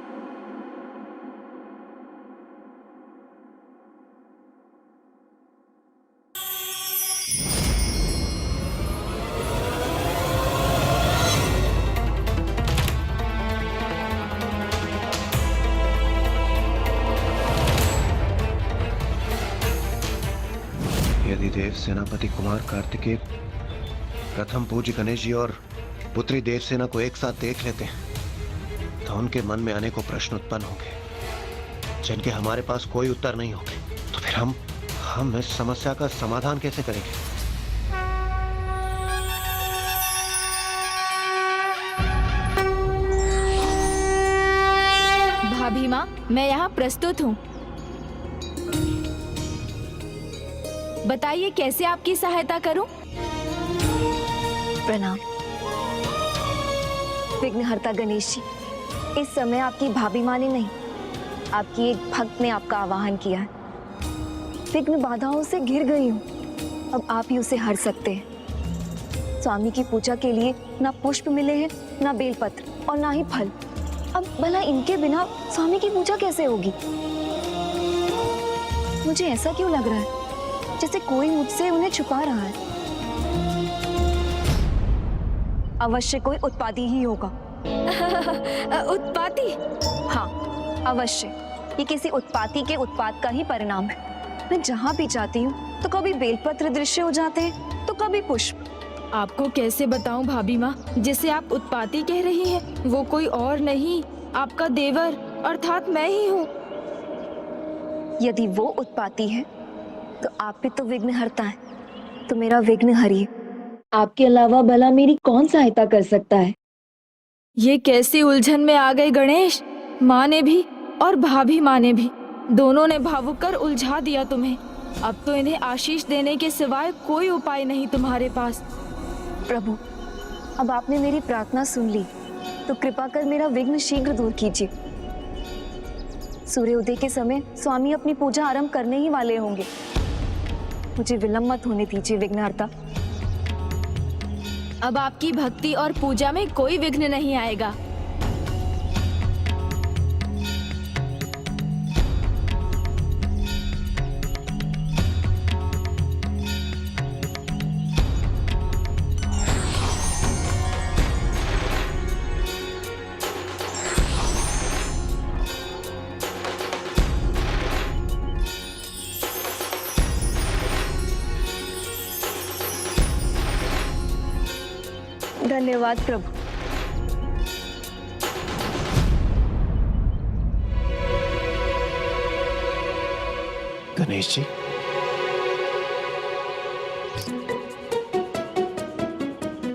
S20: यदि देव सेनापति कुमार कार्तिकेय प्रथम पूज्य गणेश जी और पुत्री देवसेना को एक साथ देख लेते हैं तो उनके मन में अनेकों प्रश्न उत्पन्न होंगे जिनके हमारे पास कोई उत्तर नहीं होंगे। तो फिर हम इस समस्या का समाधान कैसे करेंगे?
S1: भाभी माँ, मैं यहाँ प्रस्तुत हूँ। बताइए कैसे आपकी सहायता करूं?
S21: प्रणाम विघ्नहर्ता गणेश जी। इस समय आपकी भाभी माँ ने नहीं, आपकी एक भक्त ने आपका आवाहन किया है। विघ्न बाधाओं से घिर गई हूँ, अब आप ही उसे हर सकते हैं। स्वामी की पूजा के लिए ना पुष्प मिले हैं, ना बेलपत्र और ना ही फल। अब भला इनके बिना स्वामी की पूजा कैसे होगी? मुझे ऐसा क्यों लग रहा है जैसे कोई मुझसे उन्हें छुपा रहा है। अवश्य कोई उत्पाती ही होगा।
S1: उत्पाती?
S21: हाँ अवश्य, ये किसी उत्पाती के उत्पात का ही परिणाम है। मैं जहाँ भी जाती हूँ तो कभी बेलपत्र दृश्य हो जाते हैं तो कभी पुष्प।
S1: आपको कैसे बताऊं भाभी माँ, जिसे आप उत्पाती कह रही हैं वो कोई और नहीं, आपका देवर अर्थात मैं ही हूँ।
S21: यदि वो उत्पाती है तो आप भी तो विघ्नहर्ता हैं, तो मेरा विघ्न हरिए।
S2: आपके अलावा भला मेरी कौन सहायता कर सकता है?
S1: ये कैसी उलझन में आ गए गणेश। माँ ने भी और भाभी माँ ने भी, दोनों ने भावुक कर उलझा दिया तुम्हें। अब तो इन्हें आशीष देने के सिवाय कोई उपाय नहीं तुम्हारे पास।
S21: प्रभु, अब आपने मेरी प्रार्थना सुन ली, तो कृपा कर मेरा विघ्न शीघ्र दूर कीजिए। सूर्योदय के समय स्वामी अपनी पूजा आरंभ करने ही वाले होंगे। मुझे विलंब मत होने दीजिए विघ्नहर्ता।
S1: अब आपकी भक्ति और पूजा में कोई विघ्न नहीं आएगा।
S21: धन्यवाद प्रभु।
S3: गणेश जी,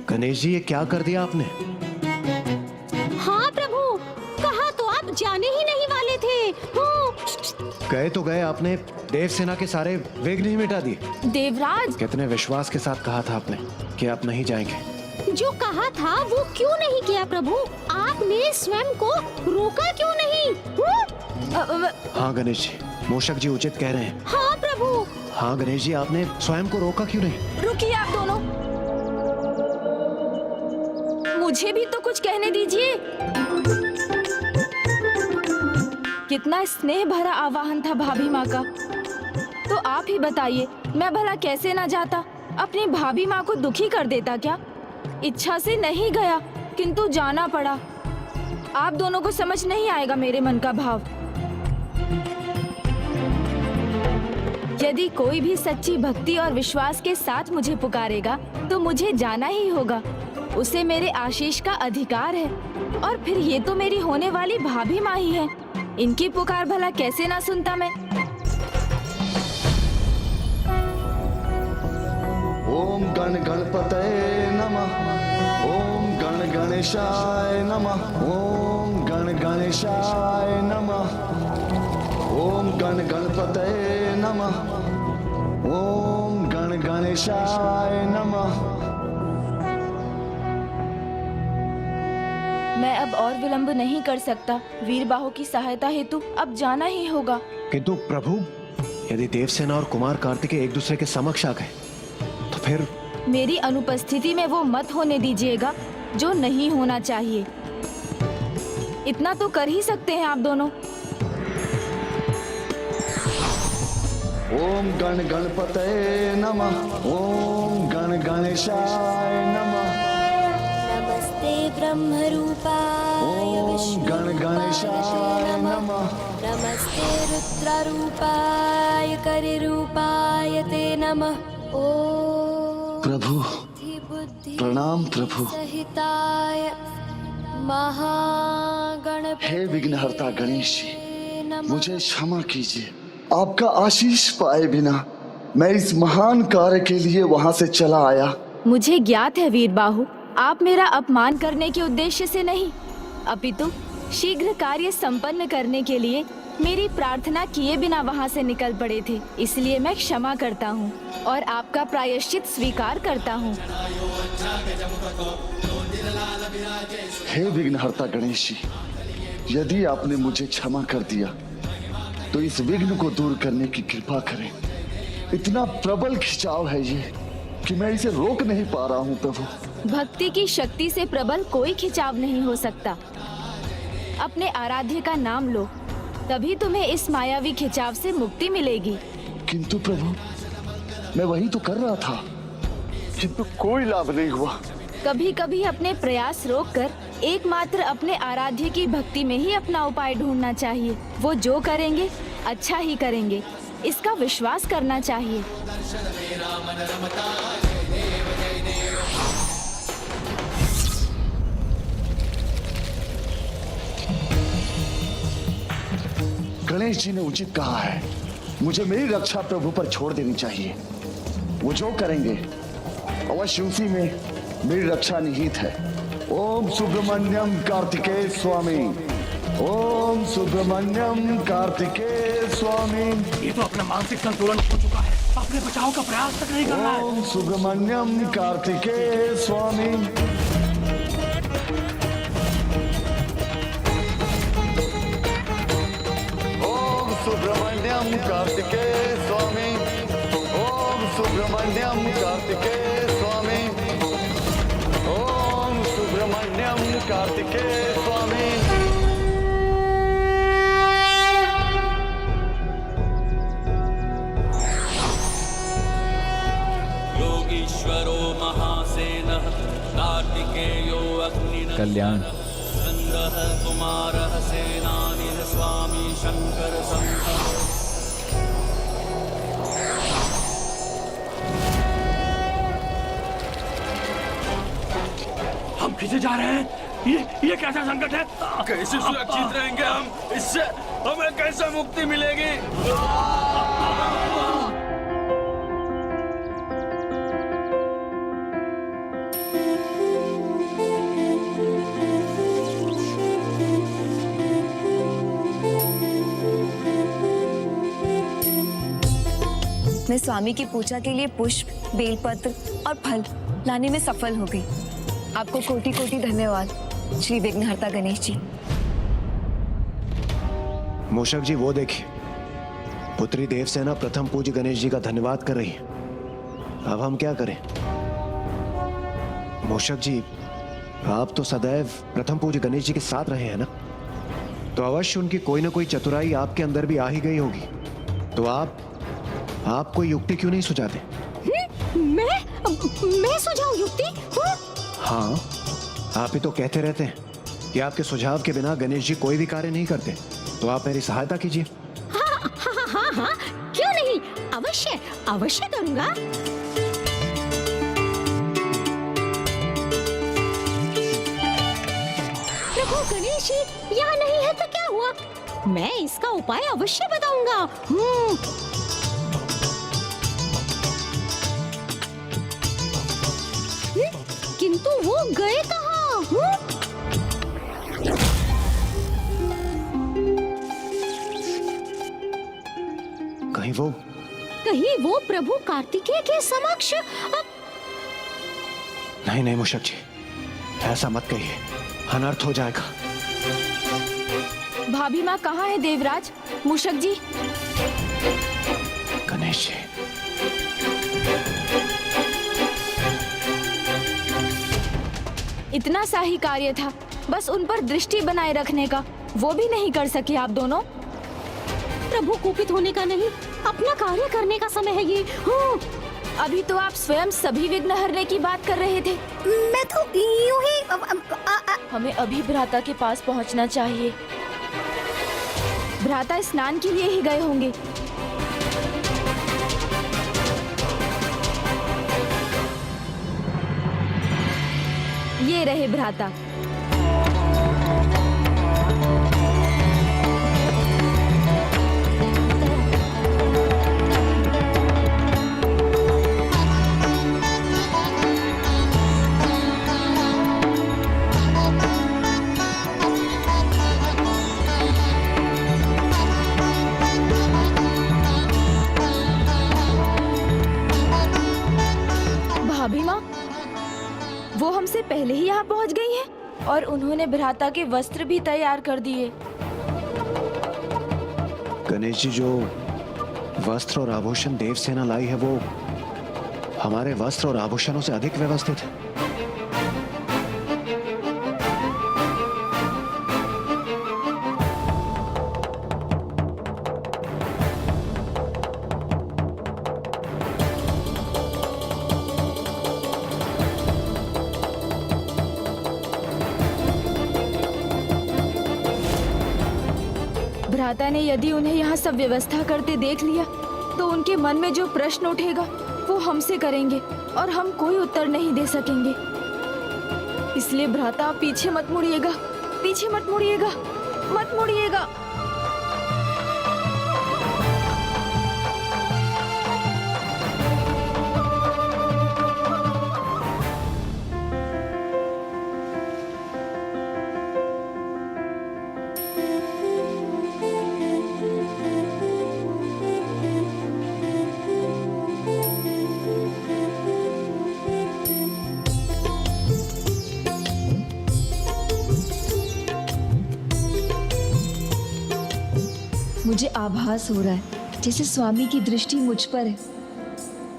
S3: गणेश जी, ये क्या कर दिया आपने?
S17: हाँ प्रभु, कहा तो आप जाने ही नहीं वाले थे।
S3: गए तो गए, आपने देवसेना के सारे विघ्न ही मिटा दिए।
S1: देवराज,
S3: कितने विश्वास के साथ कहा था आपने कि आप नहीं जाएंगे।
S17: जो कहा था वो क्यों नहीं किया प्रभु? आपने स्वयं को रोका क्यों नहीं?
S3: हाँ गणेश जी, मूषक जी उचित कह रहे हैं।
S17: हाँ प्रभु।
S3: हाँ गणेश जी, आपने स्वयं को रोका क्यों नहीं?
S1: रुकिए आप दोनों, मुझे भी तो कुछ कहने दीजिए। कितना स्नेह भरा आवाहन था भाभी माँ का, तो आप ही बताइए, मैं भला कैसे ना जाता? अपनी भाभी माँ को दुखी कर देता क्या? इच्छा से नहीं गया, किंतु जाना पड़ा। आप दोनों को समझ नहीं आएगा मेरे मन का भाव। यदि कोई भी सच्ची भक्ति और विश्वास के साथ मुझे पुकारेगा, तो मुझे जाना ही होगा। उसे मेरे आशीष का अधिकार है, और फिर ये तो मेरी होने वाली भाभी माँ ही है। इनकी पुकार भला कैसे ना सुनता मैं?
S16: ओम गण गणपतये नमः। ओम गण गणेशाय नमः। ओम गण गणेशाय नमः। ओम गण गणपतये नमः। ओम गण गणेशाय नमः।
S1: मैं अब और विलंब नहीं कर सकता। वीरबाहु की सहायता हेतु अब जाना ही होगा।
S3: किंतु प्रभु, यदि देवसेना और कुमार कार्तिकेय एक दूसरे के समक्ष आ गए, तो फिर
S1: मेरी अनुपस्थिति में वो मत होने दीजिएगा जो नहीं होना चाहिए। इतना तो कर ही सकते हैं आप दोनों।
S16: ओम गण गणपतये नमः। ओम गण गणेशाय नमः।
S17: नमस्ते ब्रह्मरूपाय
S16: ओम गण गणेशाय नमः।
S17: नमस्ते रुद्ररूपाय करिरूपाय ते नमः।
S16: प्रभु प्रणाम प्रभु।
S17: सहिताय महागणपति।
S16: हे विघ्नहर्ता गणेश जी, मुझे क्षमा कीजिए। आपका आशीष पाए बिना मैं इस महान कार्य के लिए वहां से चला आया।
S1: मुझे ज्ञात है वीरबाहु, आप मेरा अपमान करने के उद्देश्य से नहीं, अपितु शीघ्र कार्य संपन्न करने के लिए मेरी प्रार्थना किए बिना वहां से निकल पड़े थे। इसलिए मैं क्षमा करता हूँ और आपका प्रायश्चित स्वीकार करता हूँ।
S16: हे विघ्नहर्ता गणेश जी, यदि आपने मुझे क्षमा कर दिया तो इस विघ्न को दूर करने की कृपा करें। इतना प्रबल खिंचाव है ये कि मैं इसे रोक नहीं पा रहा हूँ प्रभु।
S1: भक्ति की शक्ति से प्रबल कोई खिंचाव नहीं हो सकता। अपने आराध्य का नाम लो, तभी तुम्हें इस मायावी खिंचाव से मुक्ति मिलेगी।
S16: किंतु प्रभु, मैं वही तो कर रहा था, किंतु कोई लाभ नहीं हुआ।
S1: कभी कभी अपने प्रयास रोककर एकमात्र अपने आराध्य की भक्ति में ही अपना उपाय ढूंढना चाहिए। वो जो करेंगे अच्छा ही करेंगे, इसका विश्वास करना चाहिए।
S16: गणेश जी ने उचित कहा है, मुझे मेरी रक्षा प्रभु पर छोड़ देनी चाहिए। वो जो करेंगे अवश्य उसी में मेरी रक्षा निहित है। ओम सुब्रमण्यम कार्तिकेय स्वामी, ओम सुब्रमण्यम कार्तिकेय स्वामी।
S15: ये तो अपना मानसिक संतुलन खो चुका है, अपने बचाव का प्रयास तक नहीं कर रहा है।
S16: ओम सुब्रमण्यम कार्तिकेय स्वामी। ओम सुब्रमण्यम कार्तिकेय स्वामी, ओम सुब्रमण्यम कार्तिकेय स्वामी, ओम सुब्रमण्यम कार्तिकेय स्वामी।
S13: योगीश्वरो महासेनः कार्तिकेयो अग्निनः
S9: कल्याण।
S13: स्कन्दः कुमारः सेनानिः स्वामी शंकर संतः।
S15: हम खींचे जा रहे हैं। ये कैसा संकट है?
S13: कैसे सुरक्षित रहेंगे हम? इससे हमें कैसे मुक्ति मिलेगी?
S21: मैं स्वामी की पूजा के लिए पुष्प, बेलपत्र और फल लाने में सफल हो गई। आपको कोटि कोटि धन्यवाद श्री विघ्नहर्ता गणेश जी।
S3: मूषक जी वो देखिए, पुत्री देवसेना प्रथम पूज्य गणेश जी का धन्यवाद कर रही है। अब हम क्या करें? मूषक जी, आप तो सदैव प्रथम पूज्य गणेश जी के साथ रहे हैं ना, तो अवश्य उनकी कोई ना कोई चतुराई आपके अंदर भी आ ही गई होगी। तो आप कोई युक्ति क्यों नहीं सुझाते?
S17: मैं सुझाऊं युक्ति?
S3: हाँ, आप ही तो कहते रहते हैं कि आपके सुझाव के बिना गणेश जी कोई भी कार्य नहीं करते। तो आप मेरी सहायता कीजिए।
S17: हाँ, क्यों नहीं, अवश्य अवश्य करूंगा। प्रभु गणेश जी यहाँ नहीं है तो क्या हुआ, मैं इसका उपाय अवश्य बताऊंगा। किंतु वो गए कहाँ? कहीं वो प्रभु कार्तिकेय के समक्ष।
S3: नहीं मूषक जी, ऐसा मत कहिए, अनर्थ हो जाएगा।
S1: भाभी माँ कहाँ है देवराज? मूषक जी।
S3: गणेश जी,
S1: इतना सा ही कार्य था, बस उन पर दृष्टि बनाए रखने का, वो भी नहीं कर सके आप दोनों।
S17: प्रभु कुपित होने का नहीं, अपना कार्य करने का समय है ये।
S1: अभी तो आप स्वयं सभी विघ्न हरने की बात कर रहे थे।
S17: मैं तो यूं ही
S1: हमें अभी भ्राता के पास पहुंचना चाहिए। भ्राता स्नान के लिए ही गए होंगे। ये रहे भ्राता। भाभी माँ, वो हमसे पहले ही यहाँ पहुँच गई हैं और उन्होंने भ्राता के वस्त्र भी तैयार कर दिए।
S3: गणेश जी, जो वस्त्र और आभूषण देवसेना लाई है वो हमारे वस्त्र और आभूषणों से अधिक व्यवस्थित है।
S1: भ्राता ने यदि उन्हें यहाँ सब व्यवस्था करते देख लिया तो उनके मन में जो प्रश्न उठेगा वो हमसे करेंगे और हम कोई उत्तर नहीं दे सकेंगे। इसलिए भ्राता, पीछे मत मुड़िएगा, पीछे मत मुड़िएगा, मत मुड़िएगा।
S2: मुझे आभास हो रहा है जैसे स्वामी की दृष्टि मुझ पर है।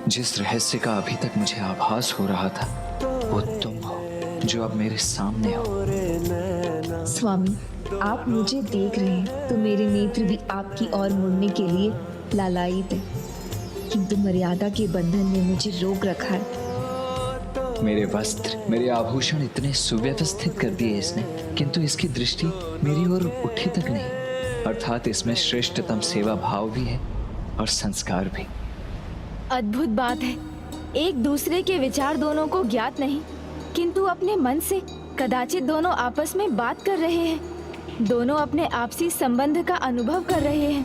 S9: जिस रहस्य का अभी तक मुझे आभास हो रहा था वो तुम हो, जो अब मेरे सामने हो।
S2: स्वामी, आप मुझे देख रहे हैं तो मेरे नेत्र भी आपकी ओर मुड़ने के लिए लालायित है, किंतु मर्यादा के बंधन ने मुझे रोक रखा है।
S9: मेरे वस्त्र, मेरे आभूषण इतने सुव्यवस्थित कर दिए इसने, किंतु इसकी दृष्टि मेरी ओर उठी तक नहीं। अर्थात इसमें श्रेष्ठतम सेवा भाव भी है और संस्कार भी।
S1: अद्भुत बात है, एक दूसरे के विचार दोनों को ज्ञात नहीं, किंतु अपने मन से कदाचित दोनों आपस में बात कर रहे हैं। दोनों अपने आपसी संबंध का अनुभव कर रहे हैं,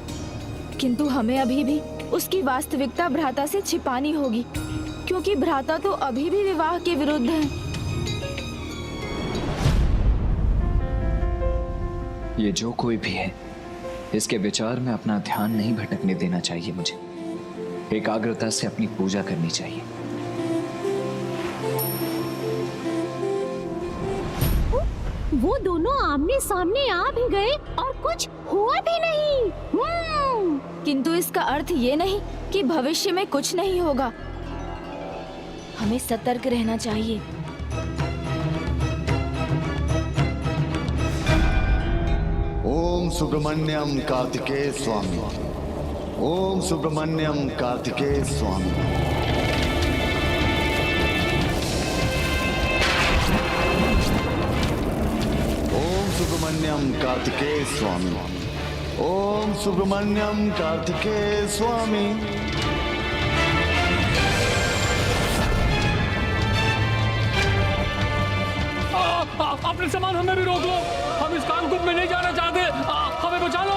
S1: किंतु हमें अभी भी उसकी वास्तविकता भ्राता से छिपानी होगी, क्योंकि भ्राता तो अभी भी विवाह के विरुद्ध है।
S9: ये जो कोई भी है, इसके विचार में अपना ध्यान नहीं भटकने देना चाहिए। मुझे एकाग्रता से अपनी पूजा करनी चाहिए।
S17: वो दोनों आमने सामने आ भी गए और कुछ हुआ भी नहीं।
S1: किंतु इसका अर्थ ये नहीं कि भविष्य में कुछ नहीं होगा। हमें सतर्क रहना चाहिए।
S16: ओम सुब्रमण्यम कार्तिकेय स्वामी। ओम सुब्रमण्यम कार्तिकेय स्वामी। ओम सुब्रमण्यम कार्तिकेय स्वामी। ओम सुब्रमण्यम कार्तिकेय स्वामी।
S14: अपने सामान हमें भी रोक लो, हम इस कालकूप में नहीं जाना चाहते, हमें बचा लो।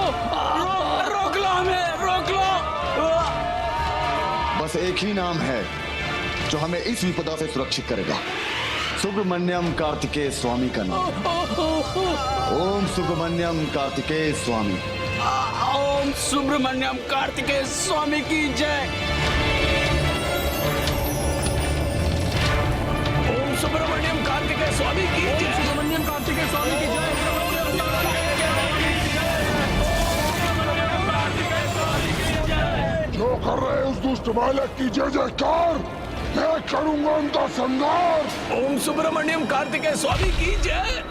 S13: रोक लो हमें, रोक लो।
S16: बस एक ही नाम है जो हमें इस विपदा से सुरक्षित करेगा, सुब्रमण्यम कार्तिकेय स्वामी का नाम। ओम सुब्रमण्यम कार्तिकेय स्वामी।
S13: ओम सुब्रमण्यम कार्तिकेय स्वामी की जय। ओम सुब्रमण्यम कार्तिकेय स्वामी की जय। सुब्रमण्यम कार्तिकेय स्वामी की जय।
S8: जो कर रहे उस दुष्ट बालक की जय जयकार, मैं करूंगा उनका संहार।
S13: ओम सुब्रमण्यम कार्तिकेय स्वामी की जय।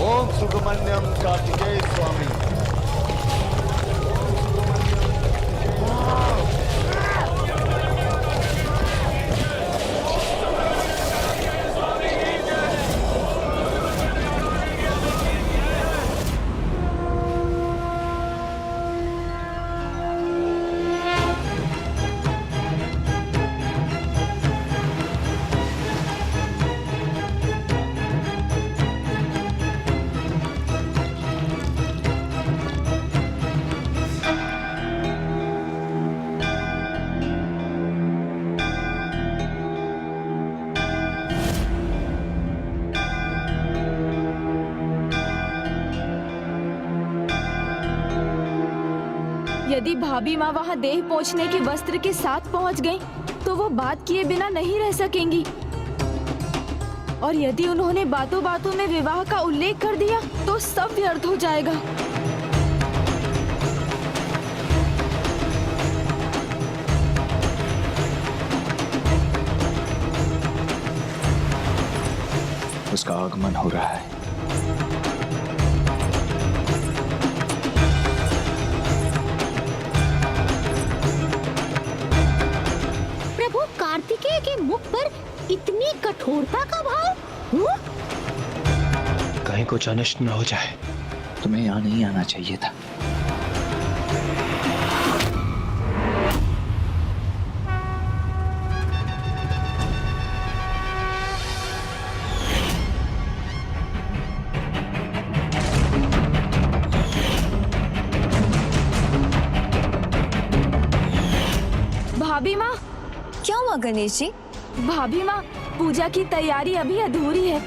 S16: ओम सुब्रमण्यम कार्तिकेय स्वामी।
S1: यदि भाभी माँ वहाँ देह पहुँचने के वस्त्र के साथ पहुँच गईं, तो वो बात किए बिना नहीं रह सकेंगी। और यदि उन्होंने बातों बातों में विवाह का उल्लेख कर दिया तो सब व्यर्थ हो जाएगा।
S9: उसका आगमन हो रहा है।
S17: प्रभु, कार्तिकेय के मुख पर इतनी कठोरता का भाव?
S3: कहीं कुछ अनिष्ट न हो जाए।
S9: तुम्हें यहाँ नहीं आना चाहिए था।
S1: भाभी माँ।
S21: क्या हुआ गणेश जी?
S1: भाभी माँ, पूजा की तैयारी अभी अधूरी है।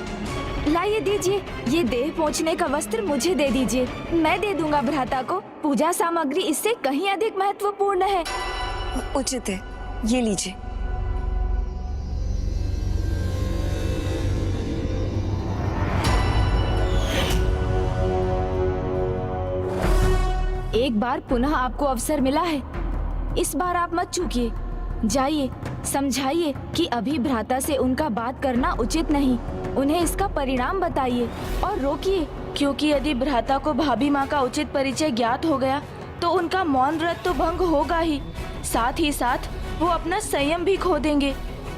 S1: लाइए दीजिए, ये देह पहुँचने का वस्त्र मुझे दे दीजिए, मैं दे दूंगा भ्राता को। पूजा सामग्री इससे कहीं अधिक महत्वपूर्ण है।
S21: उचित है, ये लीजिए।
S1: एक बार पुनः आपको अवसर मिला है, इस बार आप मत चूकिए। जाइए, समझाइए कि अभी भ्राता से उनका बात करना उचित नहीं। उन्हें इसका परिणाम बताइए और रोकिए, क्योंकि यदि भ्राता को भाभी माँ का उचित परिचय ज्ञात हो गया तो उनका मौन व्रत तो भंग होगा ही, साथ ही साथ वो अपना संयम भी खो देंगे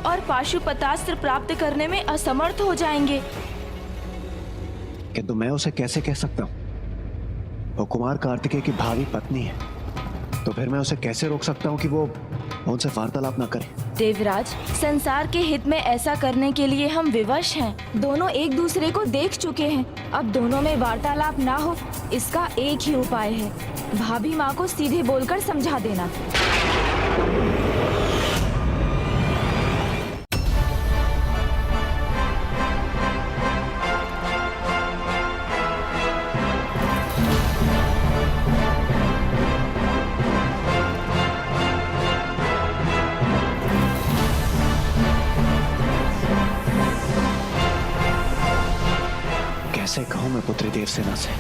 S1: और पाशुपतास्त्र प्राप्त करने में असमर्थ हो जाएंगे।
S3: किंतु मैं उसे कैसे कह सकता हूँ? वो कुमार कार्तिकेय की भावी पत्नी है, तो फिर मैं उसे कैसे रोक सकता हूँ कि वो उनसे वार्तालाप न करे?
S1: देवराज, संसार के हित में ऐसा करने के लिए हम विवश हैं। दोनों एक दूसरे को देख चुके हैं। अब दोनों में वार्तालाप ना हो, इसका एक ही उपाय है, भाभी माँ को सीधे बोलकर समझा देना।
S3: कैसे कहूं मैं पुत्री देवसेना से?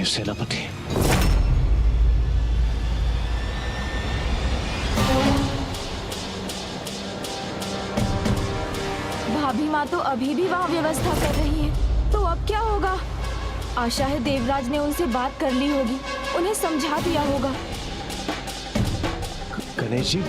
S3: सेनापति,
S1: भाभी माँ तो अभी भी वहाँ व्यवस्था कर रही है, तो अब क्या होगा? आशा है देवराज ने उनसे बात कर ली होगी, उन्हें समझा दिया होगा।
S3: गणेश जी,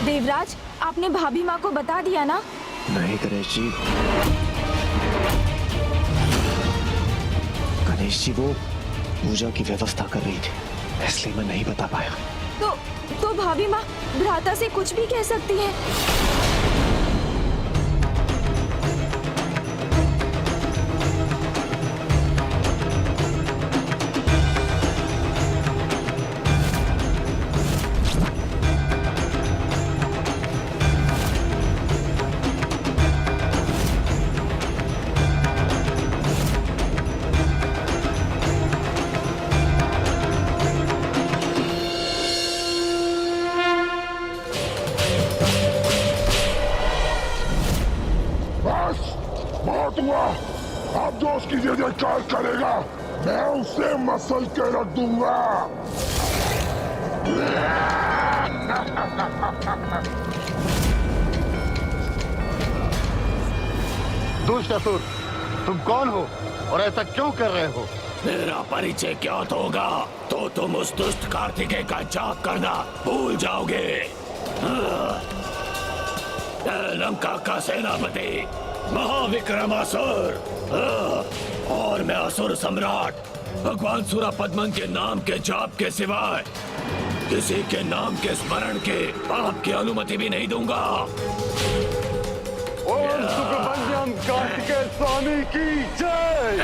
S1: देवराज, आपने भाभी माँ को बता दिया ना?
S3: नहीं गणेश जी, गणेश जी वो पूजा की व्यवस्था कर रही थी, इसलिए मैं नहीं बता पाया।
S1: तो भाभी माँ भ्राता से कुछ भी कह सकती है?
S8: बहुत हुआ। अब जो उसकी जय जयकार करेगा मैं उसे मसल के रख दूंगा।
S11: दुष्ट असुर, तुम कौन हो और ऐसा क्यों कर रहे हो?
S15: मेरा परिचय क्या तो होगा तो तुम उस दुष्ट कार्तिकेय का जाप करना भूल जाओगे। लंका का सेनापति महाविक्रमासुर और मैं असुर सम्राट भगवान सूरापद्मन के नाम के जाप के सिवाय
S13: किसी के नाम के स्मरण के आपकी अनुमति भी नहीं दूंगा।
S6: ओम सुब्रमण्यम कार्तिकेय स्वामी की जय।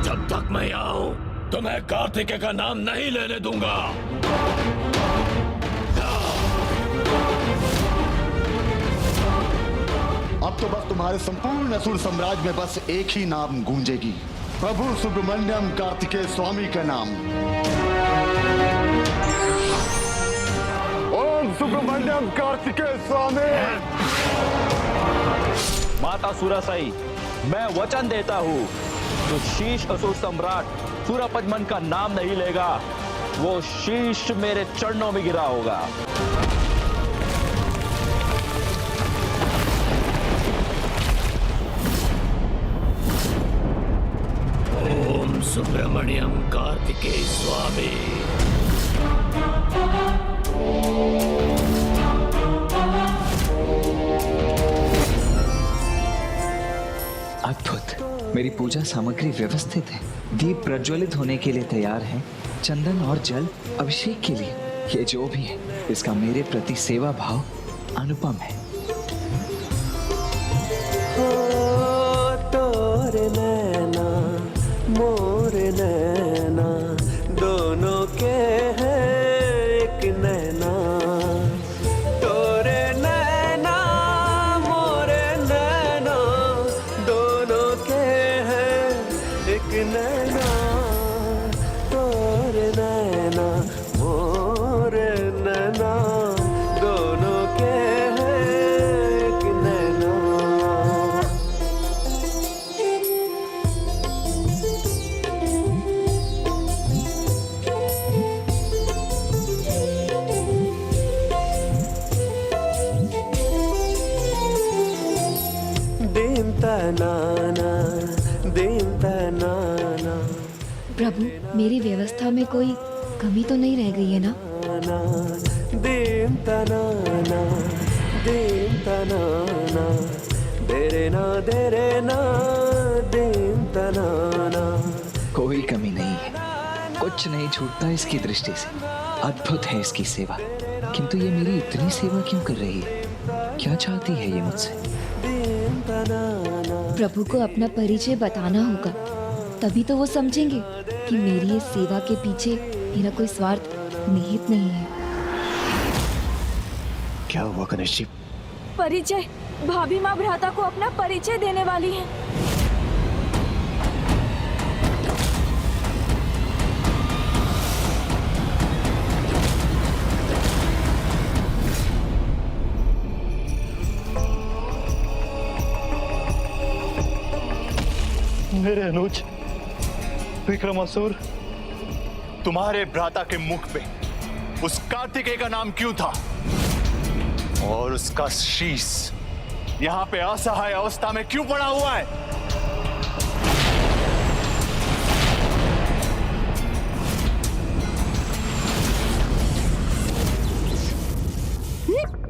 S13: जब तक मैं आऊं तो मैं कार्तिकेय का नाम नहीं लेने दूंगा।
S16: अब तो बस तुम्हारे संपूर्ण असुर साम्राज्य में बस एक ही नाम गूंजेगी, प्रभु सुब्रमण्यम कार्तिकेय स्वामी का नाम।
S6: ओम सुब्रमण्यम कार्तिकेय स्वामी।
S19: माता सुरासाई, मैं वचन देता हूँ, जो शीश असुर सम्राट सूरपद्मन का नाम नहीं लेगा, वो शीश मेरे चरणों में गिरा होगा।
S13: ओम सुब्रमण्यम कार्तिकेय स्वामी।
S9: अद्भुत। मेरी पूजा सामग्री व्यवस्थित है, दीप प्रज्वलित होने के लिए तैयार है, चंदन और जल अभिषेक के लिए। ये जो भी है, इसका मेरे प्रति सेवा भाव अनुपम है।
S22: तोरे नैना मोरे नैना दोनों के हैं एक नैना। तोरे नैना मोरे नैना दोनों के हैं एक नैना। तोरे नैना मोरे नैना दोनों के हैं एक नैना। नाना नाना।
S2: प्रभु, मेरी व्यवस्था में कोई कमी तो नहीं रह गई है ना?
S9: कोई कमी नहीं है, कुछ नहीं छूटता इसकी दृष्टि से। अद्भुत है इसकी सेवा, किंतु ये मेरी इतनी सेवा क्यों कर रही है? क्या चाहती है ये मुझसे?
S2: प्रभु को अपना परिचय बताना होगा, तभी तो वो समझेंगे कि मेरी इस सेवा के पीछे मेरा कोई स्वार्थ निहित नहीं है।
S3: क्या हुआ गणेश जी?
S1: परिचय, भाभी माँ भ्राता को अपना परिचय देने वाली है।
S7: मेरे अनुज विक्रमासुर, तुम्हारे भ्राता के मुख पे उस कार्तिकेय का नाम क्यों था? और उसका शीश यहाँ पे असहाय अवस्था में क्यों पड़ा हुआ है?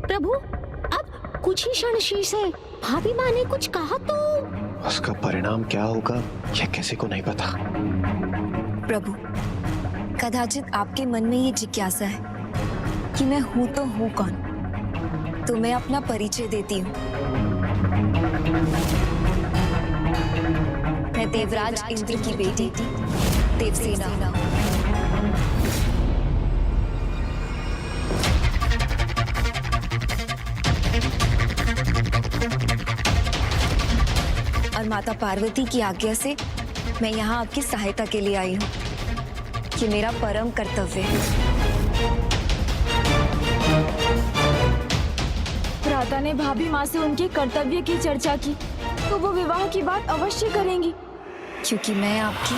S17: प्रभु, अब कुछ ही क्षण शेष है। भाभी माँ ने कुछ कहा तो
S3: उसका परिणाम क्या होगा यह किसी को नहीं पता।
S21: प्रभु, कदाचित आपके मन में ये जिज्ञासा है कि मैं हूं तो हूं कौन, तो मैं अपना परिचय देती हूँ। मैं देवराज इंद्र की बेटी देवसेना। और माता पार्वती की आज्ञा से मैं यहाँ आपकी सहायता के लिए आई हूँ। ये मेरा परम कर्तव्य है।
S1: भ्राता ने भाभी माँ से उनके कर्तव्य की चर्चा की, तो वो विवाह की बात अवश्य करेंगी।
S21: क्योंकि मैं आपकी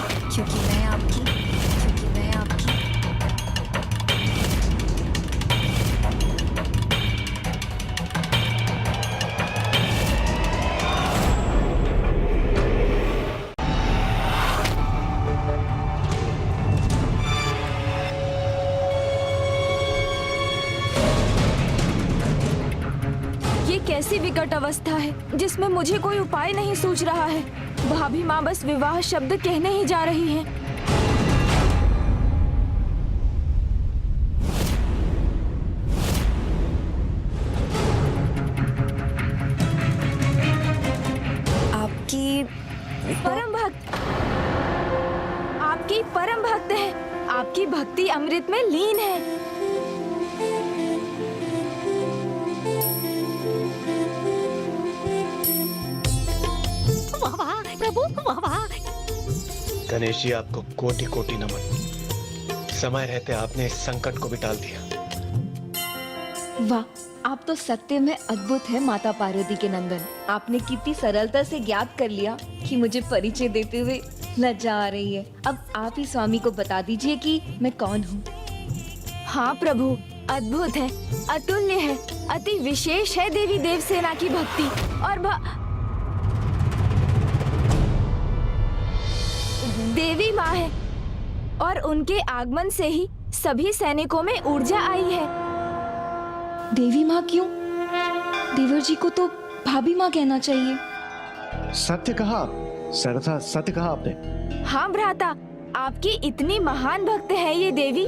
S1: कैसी विकट अवस्था है जिसमें मुझे कोई उपाय नहीं सूझ रहा है। भाभी माँ बस विवाह शब्द कहने ही जा रही हैं।
S21: आपकी
S1: परम भक्त है। आपकी भक्ति अमृत में लीन है।
S17: वाह वाह प्रभु, वाह वाह।
S3: गणेश जी, आपको कोटि कोटि नमन। समय रहते आपने इस संकट को भी टाल दिया।
S2: वाह, आप तो सत्य में अद्भुत है माता पार्वती के नंदन। आपने कितनी सरलता से ज्ञात कर लिया कि मुझे परिचय देते हुए लज्जा आ रही है। अब आप ही स्वामी को बता दीजिए कि मैं कौन हूँ।
S1: हाँ प्रभु, अद्भुत है, अतुल्य है, अति विशेष है देवी देवसेना की भक्ति। और देवी माँ है और उनके आगमन से ही सभी सैनिकों में ऊर्जा आई है।
S2: देवी माँ क्यों? देवर जी को तो भाभी माँ कहना चाहिए।
S3: सत्य कहा, सरसा सत्य कहा आपने।
S1: हाँ भ्राता, आपकी इतनी महान भक्त है ये देवी।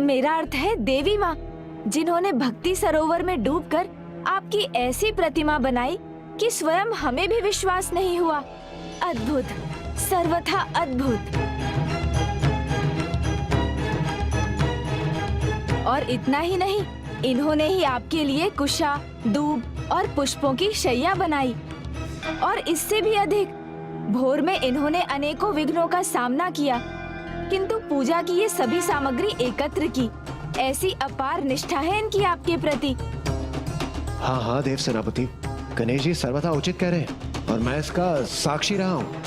S1: मेरा अर्थ है देवी माँ, जिन्होंने भक्ति सरोवर में डूबकर आपकी ऐसी प्रतिमा बनाई कि स्वयं हमें भी विश्वास नहीं हुआ। अद्भुत, सर्वथा अद्भुत। और इतना ही नहीं, इन्होंने ही आपके लिए कुशा, दूब और पुष्पों की शैया बनाई। और इससे भी अधिक, भोर में इन्होंने अनेकों विघ्नों का सामना किया, किंतु पूजा की ये सभी सामग्री एकत्र की। ऐसी अपार निष्ठा है इनकी आपके प्रति।
S3: हाँ हाँ देव सेनापति, गणेश जी सर्वथा उचित कह रहे हैं और मैं इसका साक्षी रहा हूँ।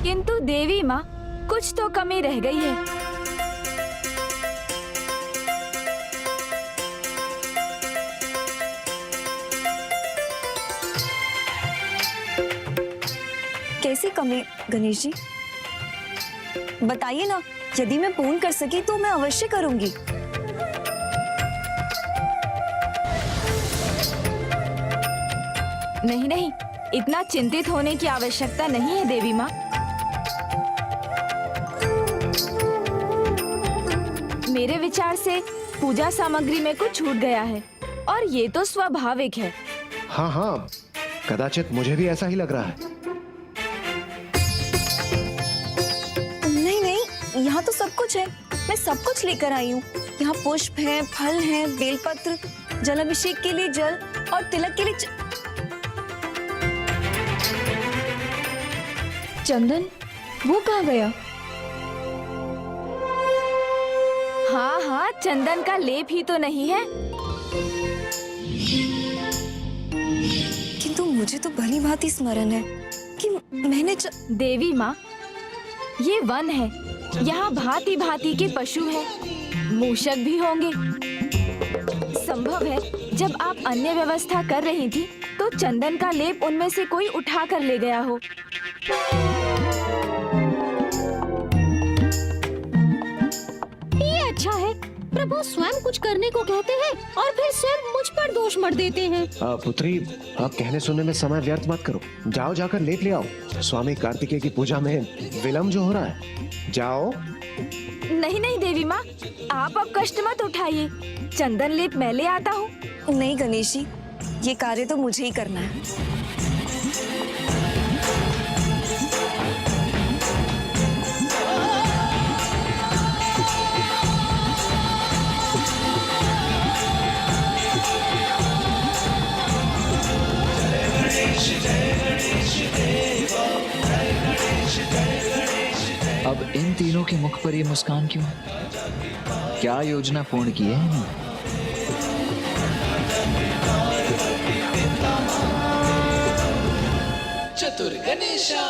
S1: किंतु देवी माँ, कुछ तो कमी रह गई है।
S21: कैसी कमी गणेश जी? बताइए ना, यदि मैं पूर्ण कर सकी तो मैं अवश्य करूंगी।
S1: नहीं नहीं, इतना चिंतित होने की आवश्यकता नहीं है देवी माँ। मेरे विचार से पूजा सामग्री में कुछ छूट गया है और ये तो स्वाभाविक है।
S3: हाँ हाँ, कदाचित मुझे भी ऐसा ही लग रहा है।
S21: नहीं नहीं, यहाँ तो सब कुछ है। मैं सब कुछ लेकर आई हूँ। यहाँ पुष्प है, फल है, बेलपत्र, जलाभिषेक के लिए जल और तिलक के लिए
S2: चंदन, वो कहाँ गया?
S1: हाँ हाँ, चंदन का लेप ही तो नहीं है।
S21: किंतु मुझे तो भली भांति स्मरण है कि मैंने
S1: देवी माँ, ये वन है, यहाँ भांति भांति के पशु हैं, मूषक भी होंगे। संभव है जब आप अन्य व्यवस्था कर रही थी तो चंदन का लेप उनमें से कोई उठा कर ले गया हो।
S17: ये अच्छा है, प्रभु स्वयं कुछ करने को कहते हैं और फिर स्वयं मुझ पर दोष मत देते हैं।
S3: पुत्री, आप कहने सुनने में समय व्यर्थ मत करो। जाओ, जाकर लेप ले आओ। स्वामी कार्तिकेय की पूजा में विलम्ब जो हो रहा है। जाओ।
S1: नहीं नहीं देवी माँ, आप अब कष्ट मत उठाइए। चंदन लेप मैं ले आता हूँ।
S21: नहीं गणेश जी, ये कार्य तो मुझे ही करना है।
S9: अब इन तीनों के मुख पर ये मुस्कान क्यों है? क्या योजना पूर्ण की है इन्होंने?
S22: चतुर गणेशा।